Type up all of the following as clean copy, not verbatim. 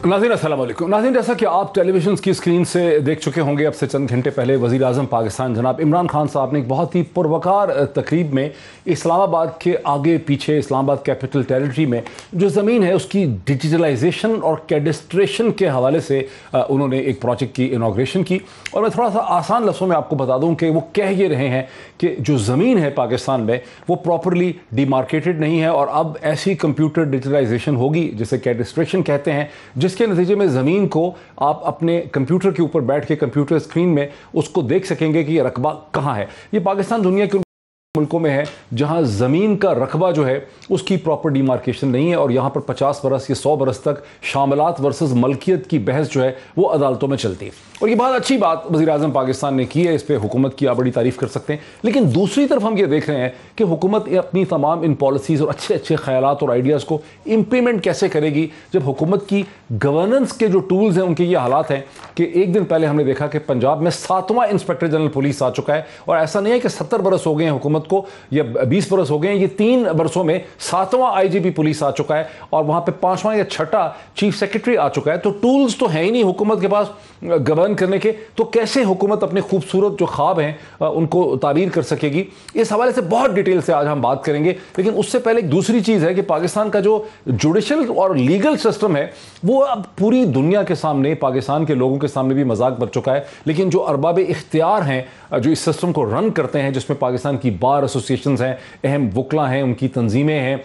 नाज़रीन अस्सलाम वालेकुम। नाज़रीन, जैसा कि आप टेलीविज़न की स्क्रीन से देख चुके होंगे, अब से चंद घंटे पहले वज़ीर आज़म पाकिस्तान जनाब इमरान खान साहब ने एक बहुत ही पुरवकार तकरीब में इस्लामाबाद के आगे पीछे इस्लामाबाद कैपिटल टेरिटरी में जो ज़मीन है उसकी डिजिटलाइजेशन और कैडिस्ट्रेशन के हवाले से उन्होंने एक प्रोजेक्ट की इनाग्रेशन की। और मैं थोड़ा सा आसान लफ्ज़ों में आपको बता दूँ कि वो कह ये रहे हैं कि जो ज़मीन है पाकिस्तान में वो प्रॉपरली डिमार्केटेड नहीं है और अब ऐसी कंप्यूटर डिजिटलाइजेशन होगी जिसे कैडिस्ट्रेशन कहते हैं, जिसके नतीजे में ज़मीन को आप अपने कंप्यूटर के ऊपर बैठ के कंप्यूटर स्क्रीन में उसको देख सकेंगे कि ये रकबा कहाँ है। ये पाकिस्तान दुनिया के मुल्कों में है जहां ज़मीन का रकबा जो है उसकी प्रॉपर डिमार्केशन नहीं है और यहां पर 50 बरस या 100 बरस तक शामिलात वर्सेस मलकियत की बहस जो है वो अदालतों में चलती है। और ये बहुत अच्छी बात वज़ीर आज़म पाकिस्तान ने की है, इस पर हुकूमत की आप बड़ी तारीफ़ कर सकते हैं। लेकिन दूसरी तरफ हम ये देख रहे हैं कि हुकूमत अपनी तमाम इन पॉलिसीज़ और अच्छे अच्छे ख्यालात और आइडियाज़ को इम्प्लीमेंट कैसे करेगी जब हुकूमत की गवर्नेंस के जो टूल्स हैं उनके ये हालात हैं कि एक दिन पहले हमने देखा कि पंजाब में 7वां इंस्पेक्टर जनरल पुलिस आ चुका है। और ऐसा नहीं है कि 70 बरस हो गए हैं हुकूमत को या 20 बरस हो गए हैं, ये 3 बरसों में 7वां आईजीपी पुलिस आ चुका है और वहां पे 5वां या 6ठा चीफ सेक्रेटरी आ चुका है। तो टूल्स तो है ही नहीं हुकूमत के पास गवर्न करने के, तो कैसे हुकूमत अपने खूबसूरत जो ख्वाब हैं उनको ताबीर कर सकेगी? इस हवाले से बहुत डिटेल से आज हम बात करेंगे। लेकिन उससे पहले एक दूसरी चीज़ है कि पाकिस्तान का जो जुडिशल और लीगल सिस्टम है वो अब पूरी दुनिया के सामने, पाकिस्तान के लोगों के सामने भी मजाक बन चुका है। लेकिन जो अरबाब इख्तियार हैं जो इस सिस्टम को रन करते हैं, जिसमें पाकिस्तान की बार एसोसिएशंस हैं, अहम वकला हैं, उनकी तंजीमें हैं,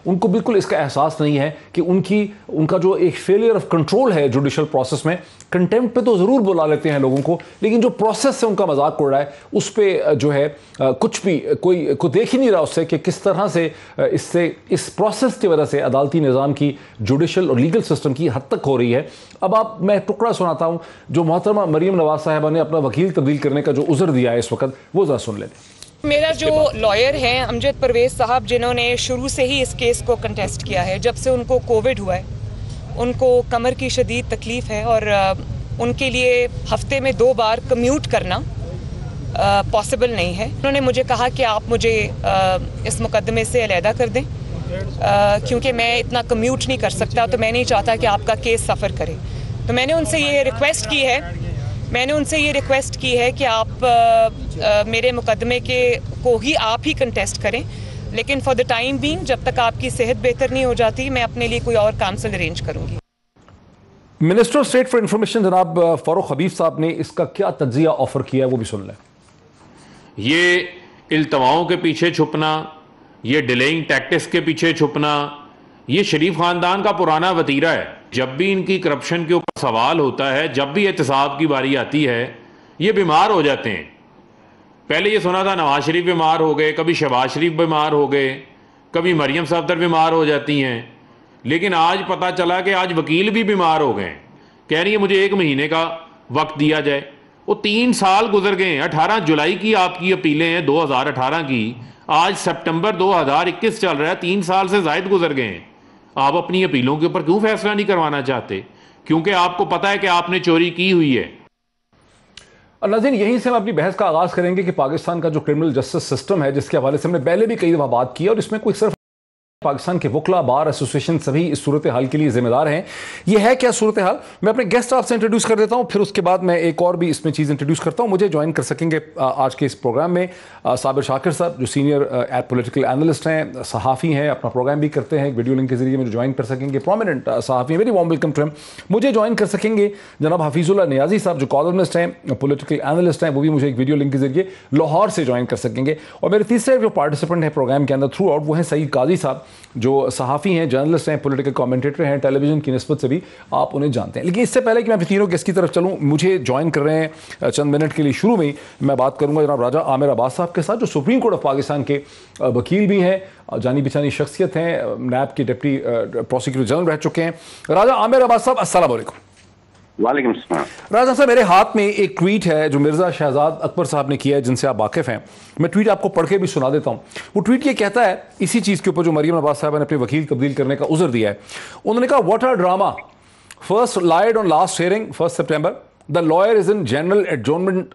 उनको बिल्कुल इसका एहसास नहीं है कि उनका जो एक फेलियर ऑफ कंट्रोल है जुडिशल प्रोसेस में। कंटेम्प्ट पे तो ज़रूर बुला लेते हैं लोगों को, लेकिन जो प्रोसेस से उनका मजाक उड़ रहा है उस पर जो है कुछ भी कोई देख ही नहीं रहा उससे कि किस तरह से इस प्रोसेस की वजह से अदालती निज़ाम की, जुडिशल और लीगल सिस्टम की हद तक हो रही है। अब मैं टुकड़ा सुनाता हूँ जो मोहतरमा मरियम नवाज साहिबा ने अपना वकील तब्दील करने का जो उज़र दिया है इस वक्त, वो ज़रा सुन लेते हैं। मेरा जो लॉयर हैं अमजद परवेज साहब, जिन्होंने शुरू से ही इस केस को कंटेस्ट किया है, जब से उनको कोविड हुआ है, उनको कमर की शदीद तकलीफ़ है और उनके लिए हफ्ते में 2 बार कम्यूट करना पॉसिबल नहीं है। उन्होंने मुझे कहा कि आप मुझे इस मुकदमे से अलहदा कर दें क्योंकि मैं इतना कम्यूट नहीं कर सकता, तो मैं नहीं चाहता कि आपका केस सफ़र करे। तो मैंने उनसे ये रिक्वेस्ट की है कि आप मेरे मुकदमे को ही आप ही कंटेस्ट करें, लेकिन फॉर द टाइम बीइंग जब तक आपकी सेहत बेहतर नहीं हो जाती मैं अपने लिए कोई और काउंसिल अरेंज करूंगी। Minister of state for information जनाब फारूक हबीब साहब ने इसका क्या तज्जिया ऑफर किया है वो भी सुन लें। ये इल्तवाओं के पीछे छुपना, ये डिलेइंग टैक्टिक्स के पीछे छुपना, ये शरीफ खानदान का पुराना वतीरा है। जब भी इनकी करप्शन के ऊपर सवाल होता है, जब भी एहतसाब की बारी आती है, ये बीमार हो जाते हैं। पहले ये सुना था नवाज शरीफ बीमार हो गए, कभी शहबाज शरीफ बीमार हो गए, कभी मरियम सफदर बीमार हो जाती हैं, लेकिन आज पता चला कि आज वकील भी बीमार हो गए। कह रही है मुझे 1 महीने का वक्त दिया जाए। वो 3 साल गुजर गए हैं। 18 जुलाई की आपकी अपीलें हैं 2018 की, आज सितंबर 2021 चल रहा है, 3 साल से ज़ायद गुजर गए हैं। आप अपनी अपीलों के ऊपर क्यों फैसला नहीं करवाना चाहते? क्योंकि आपको पता है कि आपने चोरी की हुई है। नाज़रीन, यहीं से हम अपनी बहस का आगाज़ करेंगे कि पाकिस्तान का जो क्रिमिनल जस्टिस सिस्टम है, जिसके हवाले से हमने पहले भी कई दफ़ा बात की है और इसमें कोई सिर्फ पाकिस्तान के वकला, बार एसोसिएशन सभी इस सूरत हाल के लिए जिम्मेदार हैं। ये है क्या सूरत हाल? मैं अपने गेस्ट आपसे इंट्रोड्यूस कर देता हूं, फिर उसके बाद मैं एक और भी इसमें चीज़ इंट्रोड्यूस करता हूं। मुझे ज्वाइन कर सकेंगे आज के इस प्रोग्राम में साबिर शाकिर साहब, जो सीनियर पॉलिटिकल एनालिस्ट हैं, सहाफ़ी हैं, अपना प्रोग्राम भी करते हैं, एक वीडियो लिंक के जरिए मुझे ज्वाइन कर सकेंगे। प्रोमिनेंट सहाफ़ी हैं, very warm welcome to him. मुझे ज्वाइन कर सकेंगे जनाब हफीजुल्लाह नियाजी साहब, जो कॉलमनिस्ट हैं, पॉलिटिकल एनालिस्ट हैं, वो भी मुझे एक वीडियो लिंक के जरिए लाहौर से ज्वाइन कर सकेंगे। और मेरे तीसरे जो पार्टिसिपेंट हैं प्रोग्राम के अंदर थ्रू आउट, वो हैं सईद काजी साहब, जो सहाफ़ी हैं, जर्नलिस्ट हैं, पॉलिटिकल कमेंटेटर हैं, टेलीविजन की निस्बत से भी आप उन्हें जानते हैं। लेकिन इससे पहले कि मैं अपने तीनों गेस्ट की तरफ चलूँ, मुझे ज्वाइन कर रहे हैं चंद मिनट के लिए, शुरू में ही मैं बात करूँगा जनाब राजा आमिर अब्बास साहब के साथ, जो सुप्रीम कोर्ट ऑफ पाकिस्तान के वकील भी हैं, जानी पहचानी शख्सियत हैं, नैब के डिप्टी प्रोसिक्यूटर जनरल रह चुके हैं। राजा आमिर अब्बास साहब, अस्सलाम वालेकुम। वालेकुम सलाम। राजा साहब, मेरे हाथ में एक ट्वीट है जो मिर्ज़ा शहजाद अकबर साहब ने किया है, जिनसे आप वाकिफ़ हैं। मैं ट्वीट आपको पढ़ के भी सुना देता हूँ। वो ट्वीट ये कहता है, इसी चीज़ के ऊपर जो मरियम नवाज साहब ने अपने वकील तब्दील करने का उज़र दिया है। उन्होंने कहा, what a drama, first lied on last hearing 1 September, the lawyer is in general adjournment,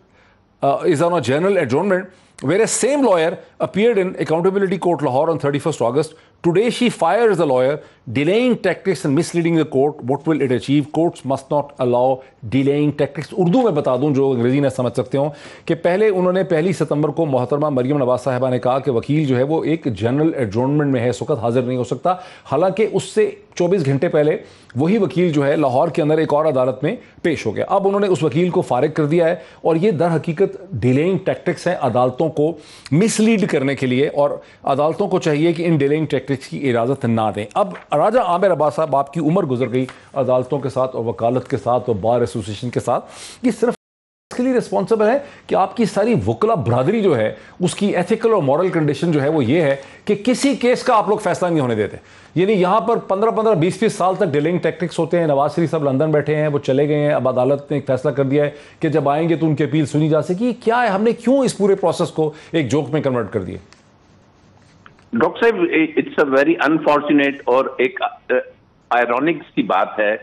is on a general adjournment, whereas same lawyer appeared in Accountability Court Lahore on 31st August Today she fires the lawyer, delaying tactics and misleading the court. What will it achieve? Courts must not allow delaying tactics. Urdu में बता दूं जो अंग्रेजी में समझ सकते हो कि पहले उन्होंने 1 सितंबर को मोहतरमा मरियम नवाज साहिबा ने कहा कि वकील जो है वो एक जनरल एडजॉर्नमेंट में है, इस वक्त हाजिर नहीं हो सकता। हालांकि उससे 24 घंटे पहले वही वकील जो है लाहौर के अंदर एक और अदालत में पेश हो गया। अब उन्होंने उस वकील को फारिग कर दिया है और ये दर हकीकत डिलेइंग टैक्टिक्स हैं अदालतों को मिसलीड करने के लिए, और अदालतों को चाहिए कि इन डिलेइंग टैक्टिक्स की इजाज़त ना दें। अब राजा आमिर अब्बास साहब, आपकी उम्र गुजर गई अदालतों के साथ और वकालत के साथ और बार एसोसिएशन के साथ, ये सिर्फ इसके लिए रिस्पॉन्सिबल है कि आपकी सारी वकला बरादरी जो है उसकी एथिकल और मॉरल कंडीशन जो है वो ये है कि किसी केस का आप लोग फैसला नहीं होने देते। यानी यहाँ पर 15-15, 20-20 साल तक डिलेइंग टैक्टिक्स होते हैं। नवाज शरीफ साहब लंदन बैठे हैं, वो चले गए हैं, अब अदालत ने एक फैसला कर दिया है कि जब आएंगे तो उनकी अपील सुनी जा सकेगी। क्या है, हमने क्यों इस पूरे प्रोसेस को एक जोक में कन्वर्ट कर दिया? डॉक्टर साहब, इट्स अ वेरी अनफॉर्चुनेट और एक आयरॉनिक सी बात है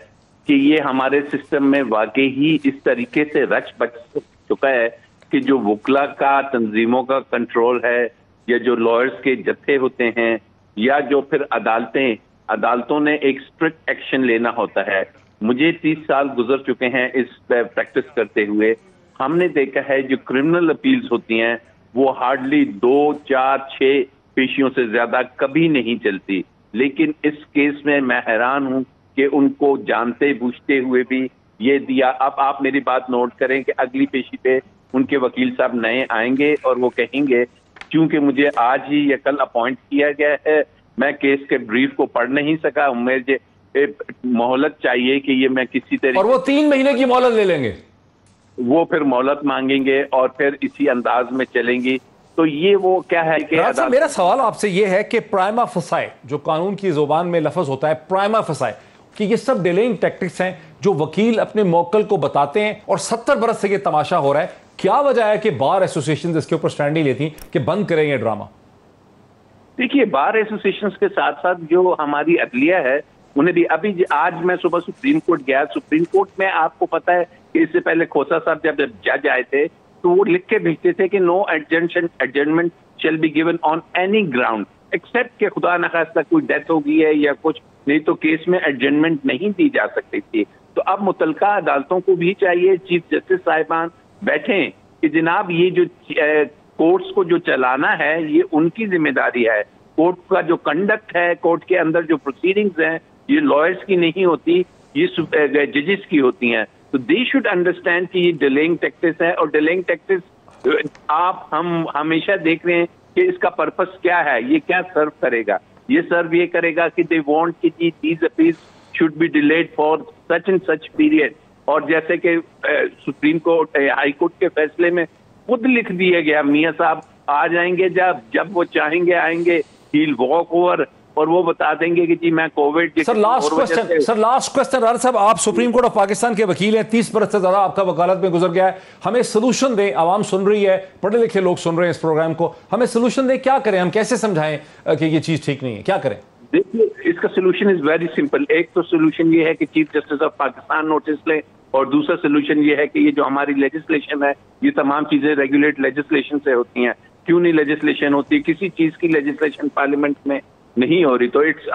कि ये हमारे सिस्टम में वाकई ही इस तरीके से रच बच चुका है कि जो वकला का, तंजीमों का कंट्रोल है, या जो लॉयर्स के जत्थे होते हैं, या जो फिर अदालतों ने एक स्ट्रिक्ट एक्शन लेना होता है। मुझे 30 साल गुजर चुके हैं इस प्रैक्टिस करते हुए। हमने देखा है जो क्रिमिनल अपील्स होती हैं वो हार्डली 2, 4, 6 पेशियों से ज्यादा कभी नहीं चलती, लेकिन इस केस में मैं हैरान हूं कि उनको जानते बूझते हुए भी ये दिया। अब आप मेरी बात नोट करें कि अगली पेशी पे उनके वकील साहब नए आएंगे और वो कहेंगे क्योंकि मुझे आज ही या कल अपॉइंट किया गया है, मैं केस के ब्रीफ को पढ़ नहीं सका, मुझे मोहलत चाहिए कि ये मैं किसी तरीके, और वो 3 महीने की मोहलत ले लेंगे, वो फिर मोहलत मांगेंगे और फिर इसी अंदाज में चलेंगी। तो ये वो क्या है कि मेरा सवाल आपसे ये है कि प्राइमा फसाए, जो कानून की जुबान में लफ्ज होता है प्राइमा फसाए, कि ये सब डिलेइंग टैक्टिक्स हैं जो वकील अपने मौक्कल को बताते हैं और 70 बरस से ये तमाशा हो रहा है। क्या वजह है कि बार एसोसिएशन इसके ऊपर स्टैंड नहीं लेती कि बंद करें ये ड्रामा? देखिए, बार एसोसिएशन के साथ साथ जो हमारी अदलिया है उन्हें भी, अभी आज मैं सुबह सुप्रीम कोर्ट गया, सुप्रीम कोर्ट में आपको पता है कि इससे पहले खोसा साहब जब जज आए थे तो वो लिख के भेजते थे कि no adjournment shall be given on any ground except कि खुदा न खास्ता कोई डेथ हो गई है या कुछ, नहीं तो केस में एडजर्नमेंट नहीं दी जा सकती थी। तो अब मुतलका अदालतों को भी चाहिए, चीफ जस्टिस साहिबान बैठें कि जनाब ये जो कोर्ट्स को जो चलाना है ये उनकी जिम्मेदारी है। कोर्ट का जो कंडक्ट है, कोर्ट के अंदर जो प्रोसीडिंग्स हैं, ये लॉयर्स की नहीं होती, ये जजेस की होती हैं। तो दे शुड अंडरस्टैंड कि ये डिलेइंग टैक्टिक्स है, और डिलेइंग टैक्टिक्स हम हमेशा देख रहे हैं कि इसका पर्पस क्या है, ये क्या सर्व करेगा। ये सर्व ये करेगा कि दे वांट कि these appeals should be delayed for such and such period. और जैसे कि सुप्रीम कोर्ट, हाई कोर्ट के फैसले में खुद लिख दिया गया, मियां साहब आ जाएंगे जब वो चाहेंगे आएंगे, ही विल वॉक ओवर और वो बता देंगे कि जी मैं कोविड। सर लास्ट क्वेश्चन राजा साहब, आप सुप्रीम कोर्ट ऑफ पाकिस्तान के वकील हैं, 30 बरस से ज्यादा आपका वकालत में गुजर गया है, हमें सोल्यूशन दें। आवाम सुन रही है, पढ़े लिखे लोग सुन रहे हैं इस प्रोग्राम को, हमें सोल्यूशन दें। क्या करें, हम कैसे समझाएं कि ये चीज ठीक नहीं है, क्या करें? देखिए, इसका सोल्यूशन इज वेरी सिंपल। एक तो सोल्यूशन ये है कि chief justice of Pakistan notice लें, और दूसरा सोल्यूशन ये है कि ये जो हमारी लेजिस्लेशन है, ये तमाम चीजें रेगुलेट लेजिस्लेशन से होती हैं। क्यों नहीं लेजिस्लेशन होती? किसी चीज की लेजिस्लेशन पार्लियामेंट में नहीं हो रही, तो इट्स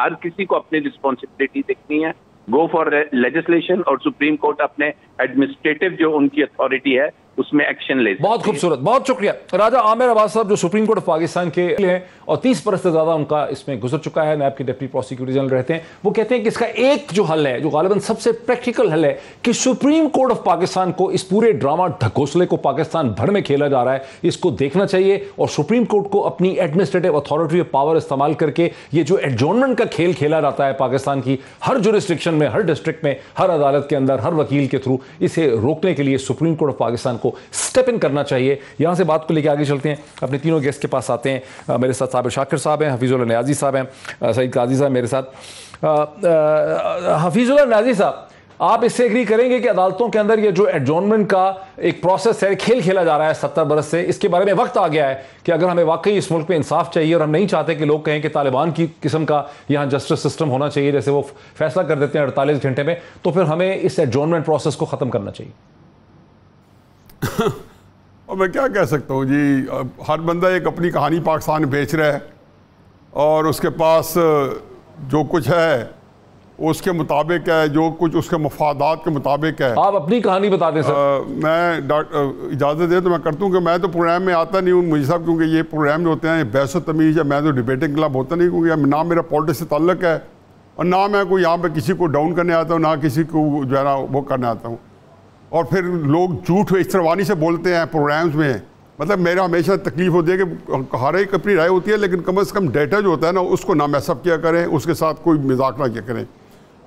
हर किसी को अपनी रिस्पॉन्सिबिलिटी देखनी है, गो फॉर लेजिस्लेशन, और सुप्रीम कोर्ट अपने एडमिनिस्ट्रेटिव जो उनकी अथॉरिटी है उसमें एक्शन ले। बहुत खूबसूरत, बहुत शुक्रिया राजा आमिर अब्बास साहब, जो सुप्रीम कोर्ट ऑफ पाकिस्तान के हैं और 30 बरस से ज्यादा उनका इसमें गुजर चुका है, नैब के डिप्टी प्रोसिक्यूटर जनरल रहते हैं। वो कहते हैं कि इसका एक जो हल है, जो गालिबन सबसे प्रैक्टिकल हल है, कि सुप्रीम कोर्ट ऑफ पाकिस्तान को इस पूरे ड्रामा ढकोसले को पाकिस्तान भर में खेला जा रहा है, इसको देखना चाहिए, और सुप्रीम कोर्ट को अपनी एडमिनिस्ट्रेटिव अथॉरिटी पावर इस्तेमाल करके ये जो एडजॉर्नमेंट का खेल खेला जाता है पाकिस्तान की हर जुरिस्डिक्शन में, हर डिस्ट्रिक्ट में, हर अदालत के अंदर, हर वकील के थ्रू, इसे रोकने के लिए सुप्रीम कोर्ट ऑफ पाकिस्तान को स्टेप इन करना चाहिए। यहां से बात को लेकर आगे चलते हैं, अपने तीनों गेस्ट के पास आते हैं। मेरे साथ साबिर शाकिर साहब हैं, हफीजुल्लाह नियाजी साहब हैं, सईद काजी साहब मेरे साथ। हफीजुल्लाह नियाजी साहब, आप इससे एग्री करेंगे कि अदालतों के अंदर ये जो एडजॉर्नमेंट का एक प्रोसेस है, खेल खेला जा रहा है 70 बरस से, इसके बारे में वक्त आ गया है कि अगर हमें वाकई इस मुल्क में इंसाफ चाहिए, और हम नहीं चाहते कि लोग कहें कि तालिबान की किस्म का यहाँ जस्टिस सिस्टम होना चाहिए, जैसे वो फैसला कर देते हैं 48 घंटे में, तो फिर हमें इस एडजॉर्नमेंट प्रोसेस को ख़त्म करना चाहिए। और मैं क्या कह सकता हूँ जी, हर बंदा एक अपनी कहानी पाकिस्तान बेच रहा है, और उसके पास जो कुछ है उसके मुताबिक है, जो कुछ उसके मफादात के मुताबिक है। आप अपनी कहानी बता दें सर। मैं इजाज़त दे तो मैं करता हूँ कि मैं तो प्रोग्राम में आता नहीं हूँ मुझे साहब, क्योंकि ये प्रोग्राम जो होते हैं बहस व तमीज़ है, मैं तो डिबेटिंग क्लब होता नहीं, क्योंकि ना मेरा पॉलिटिक्स से ताल्लुक है और ना मैं कोई यहाँ पे किसी को डाउन करने आता हूँ, ना किसी को जो है ना वो करने आता हूँ। और फिर लोग झूठ इस तरवानी से बोलते हैं प्रोग्राम्स में, मतलब मेरा हमेशा तकलीफ होती है कि हर एक अपनी राय होती है, लेकिन कम से कम डेटा जो होता है ना उसको ना मैसअप किया करें, उसके साथ कोई मजाक ना किया करें।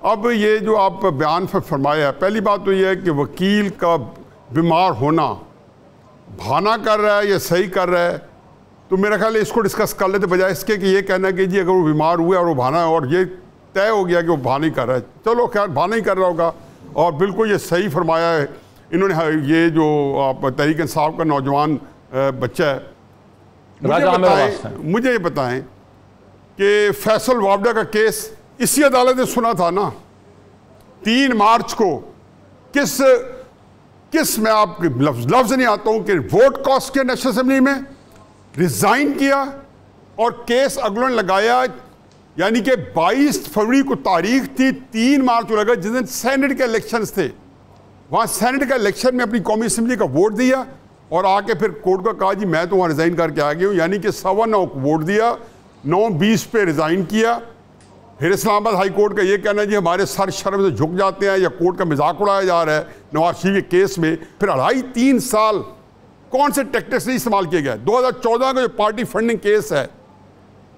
अब ये जो आप बयान फरमाया है, पहली बात तो ये है कि वकील का बीमार होना बहाना कर रहा है या सही कर रहा है, तो मेरा ख्याल है इसको डिस्कस कर लेते बजाय इसके कि ये कहना कि जी अगर वो बीमार हुआ और वो बहाना है और ये तय हो गया कि वो बहाना ही कर रहा है, चलो खैर बहाना ही कर रहा होगा। और बिल्कुल ये सही फरमाया है इन्होंने, ये जो आप तहरीक इंसाफ का नौजवान बच्चा है, मुझे ये बताएं कि फैसल वावडा का केस इसी अदालत ने सुना था ना 3 मार्च को। किस मैं आपके लफ्ज नहीं आता हूं कि वोट कॉस्ट के नेशनल असेंबली में रिजाइन किया और केस अगलों ने लगाया, यानी कि 22 फरवरी को तारीख थी, 3 मार्च को लगा जिस दिन सेनेट के इलेक्शंस थे। वहां सेनेट का इलेक्शन में अपनी कौमी असेंबली का वोट दिया और आके फिर कोर्ट को कहा जी मैं तो वहां रिजाइन करके आ गया हूं, यानी कि 9:15 को वोट दिया, 9:20 पे रिजाइन किया। फिर इस्लामाबाद हाई कोर्ट का ये कहना जी हमारे सर शर्म से झुक जाते हैं या कोर्ट का मजाक उड़ाया जा रहा है नवाज शरीफ के केस में। फिर 2.5-3 साल कौन से टैक्टिक्स नहीं इस्तेमाल किए गए। 2014 का जो पार्टी फंडिंग केस है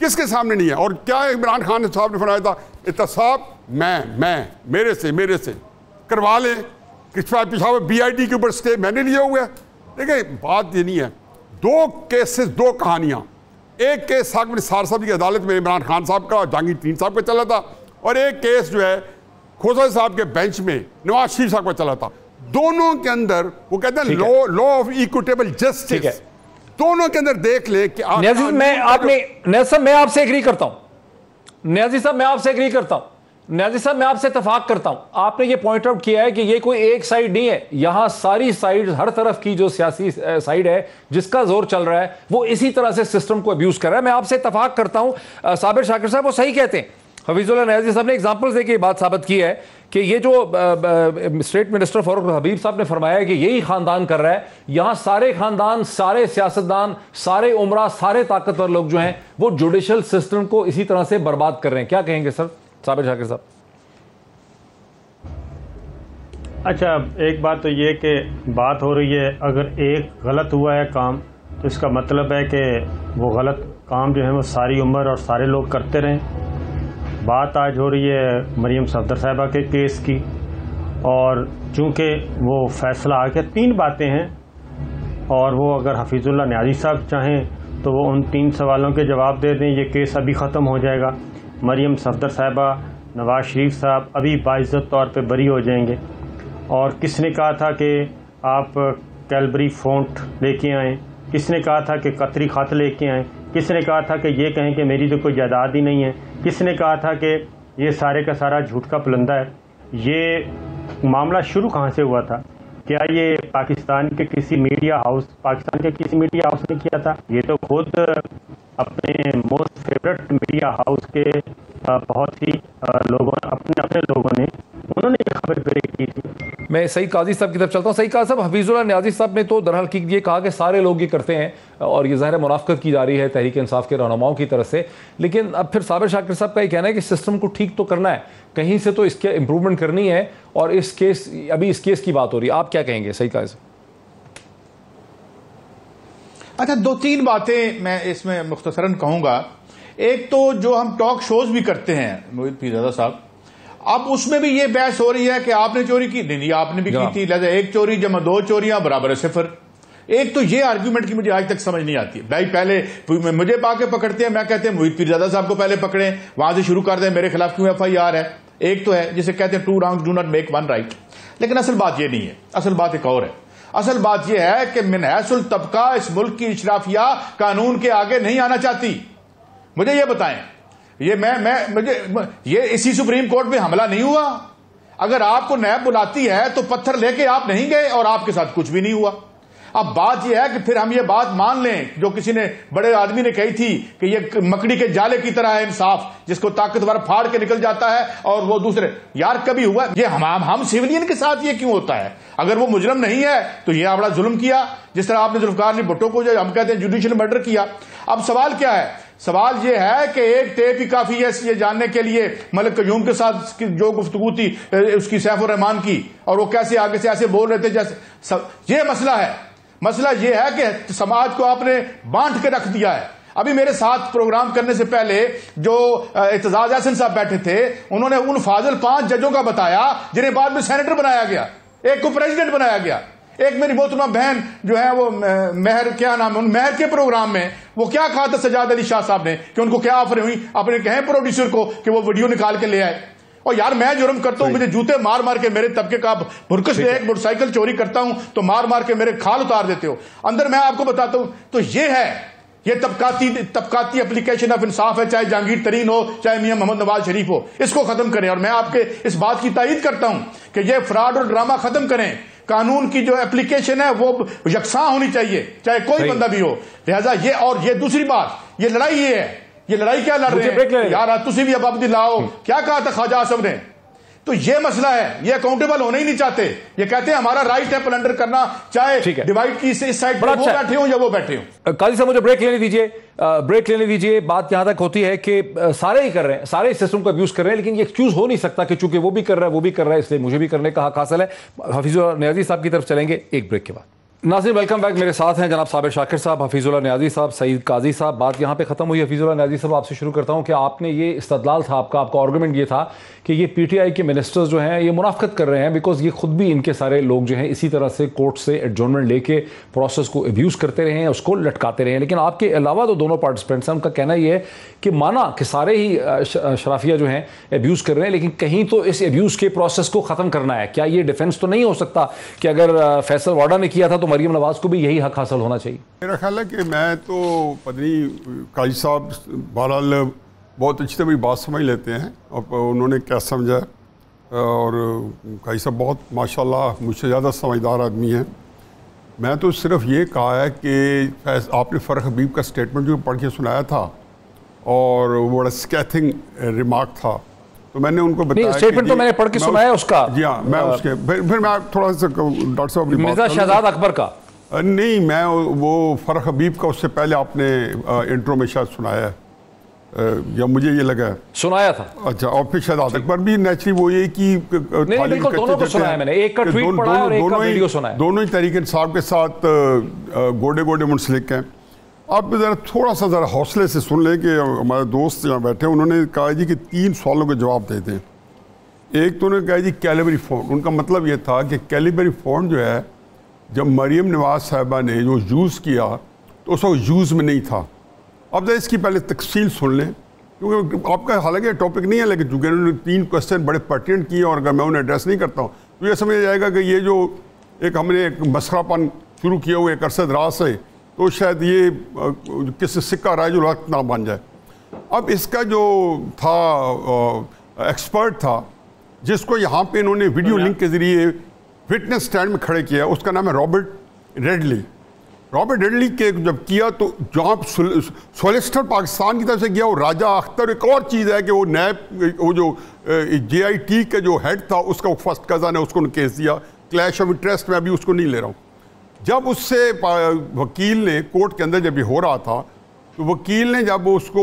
किसके सामने नहीं है, और क्या इमरान खान साहब ने फरमाया था एहतसाब मैं मेरे से करवा लें, पिछावर BID के ऊपर स्टे मैंने लिया हुआ है। देखिए बात ये नहीं है, 2 केसेस 2 कहानियां। एक केस साहब निसार साहब की अदालत में इमरान खान साहब का जहांगीर साहब का चला था, और एक केस जो है खोसा साहब के बेंच में नवाज शरीफ साहब का चला था। दोनों के अंदर वो कहते हैं लॉ ऑफ इक्विटेबल जस्टिस, दोनों के अंदर देख ले कि मैं आपसे एग्री करता हूं न्याजी साहब, मैं आपसे एग्री करता हूं न्याजी साहब, मैं आपसे इत्तेफाक करता हूं। आपने ये पॉइंट आउट किया है कि ये कोई एक साइड नहीं है, यहां सारी साइड, हर तरफ की जो सियासी साइड है जिसका जोर चल रहा है वो इसी तरह से सिस्टम को अब्यूज कर रहा है। मैं आपसे इत्तेफाक करता हूं। साबिर शाकिर साहब वो सही कहते हैं, हफीजुल्लाह न्याजी साहब ने एग्जाम्पल्स देके ये बात साबित की है कि ये जो स्टेट मिनिस्टर फारूक हबीब साहब ने फरमाया है कि यही खानदान कर रहा है, यहां सारे खानदान, सारे सियासतदान, सारे उमरा, सारे ताकतवर लोग जो हैं वो जुडिशल सिस्टम को इसी तरह से बर्बाद कर रहे हैं। क्या कहेंगे सर साबिर शाकिर साहब? अच्छा, एक बात तो ये कि बात हो रही है अगर एक गलत हुआ है काम तो इसका मतलब है कि वो गलत काम जो है वो सारी उम्र और सारे लोग करते रहें। बात आज हो रही है मरियम सफदर साहिबा के केस की, और चूंकि वो फैसला आ गया, 3 बातें हैं, और वो अगर हफीजुल्लाह न्याजी साहब चाहें तो वो उन 3 सवालों के जवाब दे दें, ये केस अभी ख़त्म हो जाएगा। मरियम सफदर साहिबा, नवाज शरीफ साहब अभी बाइज्जत तौर पे बरी हो जाएंगे। और किसने कहा था कि आप कैलबरी फ़ॉन्ट लेके आएँ, किसने कहा था कि कतरी खत लेके आएँ, किसने कहा था कि ये कहें कि मेरी तो कोई जायदाद ही नहीं है, किसने कहा था कि ये सारे का सारा झूठ का पुलंदा है। ये मामला शुरू कहाँ से हुआ था? क्या ये पाकिस्तान के किसी मीडिया हाउस ने किया था? ये तो खुद अपने मोस्ट फेवरेट मीडिया हाउस के बहुत ही लोगों अपने लोगों ने उन्होंने ये खबर ब्रेक की थी। मैं सही काजी साहब की तरफ चलता हूँ। सही काजी साहब, हफीजुल्लाह न्याजी साहब ने तो दरअसल की ये कहा कि सारे लोग ये करते हैं और ये ज़ाहिर मुनाफकत की जा रही है तहरीक इंसाफ के रहनुमाओं की तरफ से, लेकिन अब फिर साबिर शाकिर साहब का ये कहना है कि सिस्टम को ठीक तो करना है, कहीं से तो इसके इम्प्रूवमेंट करनी है, और इस केस की बात हो रही है। आप क्या कहेंगे सही काजी साहब? अच्छा, 2-3 बातें मैं इसमें मुख्तसरन कहूंगा। एक तो जो हम टॉक शोज भी करते हैं मोहित पीरजादा साहब, अब उसमें भी ये बहस हो रही है कि आपने चोरी की, नहीं आपने भी की थी, लिहाजा 1 चोरी जमा 2 चोरियां बराबर है 0। एक तो ये आर्ग्यूमेंट की मुझे आज तक समझ नहीं आती। भाई पहले मुझे पाके पकड़ते हैं, मैं कहते हैं मोहित पीरजादा साहब को पहले पकड़े, वहां से शुरू कर दें, मेरे खिलाफ क्यों FIR है। एक तो है जिसे कहते हैं 2 wrongs do not make 1 right, लेकिन असल बात ये नहीं है, असल बात एक और है। असल बात यह है कि मिनहसुल तबका इस मुल्क की इशराफिया कानून के आगे नहीं आना चाहती। मुझे ये बताएं, ये इसी सुप्रीम कोर्ट में हमला नहीं हुआ? अगर आपको नैब बुलाती है तो पत्थर लेके आप नहीं गए और आपके साथ कुछ भी नहीं हुआ। अब बात यह है कि फिर हम ये बात मान लें जो किसी ने बड़े आदमी ने कही थी कि ये मकड़ी के जाले की तरह है इंसाफ, जिसको ताकतवर फाड़ के निकल जाता है और वो दूसरे। यार कभी हुआ ये हम सिविलियन के साथ ये क्यों होता है? अगर वो मुजरम नहीं है तो ये बड़ा जुल्म किया, जिस तरह आपने जुल्फकार अली भुट्टो को जो हम कहते हैं जुडिशियल मर्डर किया। अब सवाल क्या है? सवाल यह है कि एक टेप ही काफी है ये जानने के लिए मलिक कयूम के साथ जो गुफ्तगू थी उसकी सैफुर रहमान की, और वो कैसे आगे से ऐसे बोल रहे थे जैसे ये मसला है। मसला यह है कि समाज को आपने बांट के रख दिया है। अभी मेरे साथ प्रोग्राम करने से पहले जो एतजाज अहसन साहब बैठे थे, उन्होंने उन फाजिल 5 जजों का बताया जिन्हें बाद में सेनेटर बनाया गया, एक को प्रेसिडेंट बनाया गया। एक मेरी मोहतरमा बहन जो है वो मेहर, क्या नाम है, मेहर के प्रोग्राम में वो क्या कहा था सजाद अली शाह साहब ने कि उनको क्या ऑफर हुई, अपने कहें प्रोड्यूसर को कि वो वीडियो निकाल के ले आए। और यार मैं जुर्म करता हूं, मुझे जूते मार मार के मेरे तबके का भुरकश एक मोटरसाइकिल चोरी करता हूं तो मार मार के मेरे खाल उतार देते हो। अंदर मैं आपको बताता हूं तो ये है, ये तबकाती एप्लीकेशन ऑफ इंसाफ है, चाहे जहांगीर तरीन हो चाहे मियां मोहम्मद नवाज शरीफ हो, इसको खत्म करें। और मैं आपके इस बात की तायीद करता हूं कि ये फ्रॉड और ड्रामा खत्म करें। कानून की जो एप्लीकेशन है वो यकसां होनी चाहिए, चाहे कोई बंदा भी हो। लिहाजा ये, और ये दूसरी बात, ये लड़ाई ये है, ये लड़ाई क्या लड़ रहे हैं यार? तुसी भी अब लाओ, क्या कहा था ख्वाजा आसफ ने? तो ये मसला है, ये अकाउंटेबल होना ही नहीं चाहते। ये कहते हैं हमारा राइट है प्लंडर करना, चाहे डिवाइड की इस साइड पर वो बैठे हो या वो बैठे हो। काजी साहब मुझे ब्रेक लेने दीजिए, ब्रेक लेने दीजिए। बात यहां तक होती है कि सारे ही कर रहे हैं, सारे सिस्टम को अब्यूज कर रहे हैं, लेकिन ये एक्सक्यूज हो नहीं सकता कि चूंकि वो भी कर रहा है वो भी कर रहा है, इसलिए मुझे भी करने का हक हासिल है। हफीजुल्लाह नियाजी साहब की तरफ चलेंगे एक ब्रेक के बाद। नाज़रीन वेलकम बैक, मेरे साथ हैं जनाब साबिर शाकिर साहब, हफीजुल्लाह नियाजी साहब, सईद काजी साहब। बात यहाँ पे ख़त्म हुई। हफीजुल्लाह नियाजी साहब आपसे शुरू करता हूँ कि आपने ये इस्तदलाल था आपका आर्गूमेंट ये था कि ये पीटीआई के मिनिस्टर्स जो हैं ये मुनाफकत कर रहे हैं बिकॉज ये खुद भी इनके सारे लोग जो हैं इसी तरह से कोर्ट से एडजॉर्नमेंट लेके प्रोसेस को अब्यूज़ करते रहे हैं, उसको लटकाते रहे हैं। लेकिन आपके अलावा तो दोनों पार्टिसिपेंट्स हैं, उनका कहना ये है कि माना कि सारे ही शराफिया जो हैं अब्यूज़ कर रहे हैं, लेकिन कहीं तो इस अब्यूज़ के प्रोसेस को ख़त्म करना है। क्या ये डिफेंस तो नहीं हो सकता कि अगर फैसल वाडा ने किया था तो मरीम नवाज को भी यही हक हासिल होना चाहिए? मेरा ख्याल है कि मैं तो पत्नी काजी साहब बहरहाल बहुत अच्छी तरह बात समझ लेते हैं और उन्होंने क्या समझा, और काजी साहब बहुत माशाल्लाह मुझसे ज़्यादा समझदार आदमी हैं। मैं तो सिर्फ ये कहा है कि आपने फ़रख हबीब का स्टेटमेंट जो पढ़ के सुनाया था और वो बड़ा स्कैथिंग रिमार्क था, तो मैंने उनको बताया स्टेटमेंट तो मैंने पढ़ के सुनाया उसका। जी हाँ, मैं उसके फिर मैं थोड़ा सा डॉक्टर साहब मिर्ज़ा शहजाद अकबर का नहीं, मैं वो फ़रख हबीब का उससे पहले आपने इंट्रो में शायद सुनाया है या मुझे ये लगा सुनाया था। अच्छा, और फिर शायद अकबर भी नेचुरली वो ये कि दोनों को सुनाया मैंने, एक का ट्वीट पढ़ा और एक का वीडियो सुनाया। दोनों ही तरीके इंसाफ के साथ गोडे गोडे मुंसलिक हैं। आप ज़रा थोड़ा सा ज़रा हौसले से सुन लें कि हमारे दोस्त यहाँ बैठे हैं, उन्होंने कहा जी कि 3 सवालों के जवाब दे दें। एक तो उन्होंने कहा जी कैलिबरी फ़ोन, उनका मतलब ये था कि कैलिबरी फ़ोन जो है जब मरीम नवाज साहिबा ने जो यूज़ किया तो उस वक्त यूज़ में नहीं था। अब इसकी पहले तफसील सुन लें, क्योंकि आपका हालांकि टॉपिक नहीं है, लेकिन चूँकि उन्होंने 3 क्वेश्चन बड़े पर्टिनेंट किए और अगर मैं उन्हें एड्रेस नहीं करता हूँ तो ये समझ जाएगा कि ये जो एक हमने एक मसखरापन शुरू किया हुआ एक अरसे दराज से, तो शायद ये किसी सिक्का राय जो रक्त ना बन जाए। अब इसका जो था एक्सपर्ट था जिसको यहाँ पे इन्होंने वीडियो लिंक के ज़रिए विटनेस स्टैंड में खड़े किया, उसका नाम है रॉबर्ट रेडली। रॉबर्ट रेडली के जब किया तो जहाँ सोलिसिटर पाकिस्तान की तरफ से गया, वो राजा अख्तर, एक और चीज़ है कि वो नैब वो जो JIT का जो हेड था उसका फर्स्ट कज़न है, उसको केस दिया, क्लैश ऑफ इंटरेस्ट में अभी उसको नहीं ले रहा हूँ। जब उससे वकील ने कोर्ट के अंदर जब ये हो रहा था तो वकील ने जब उसको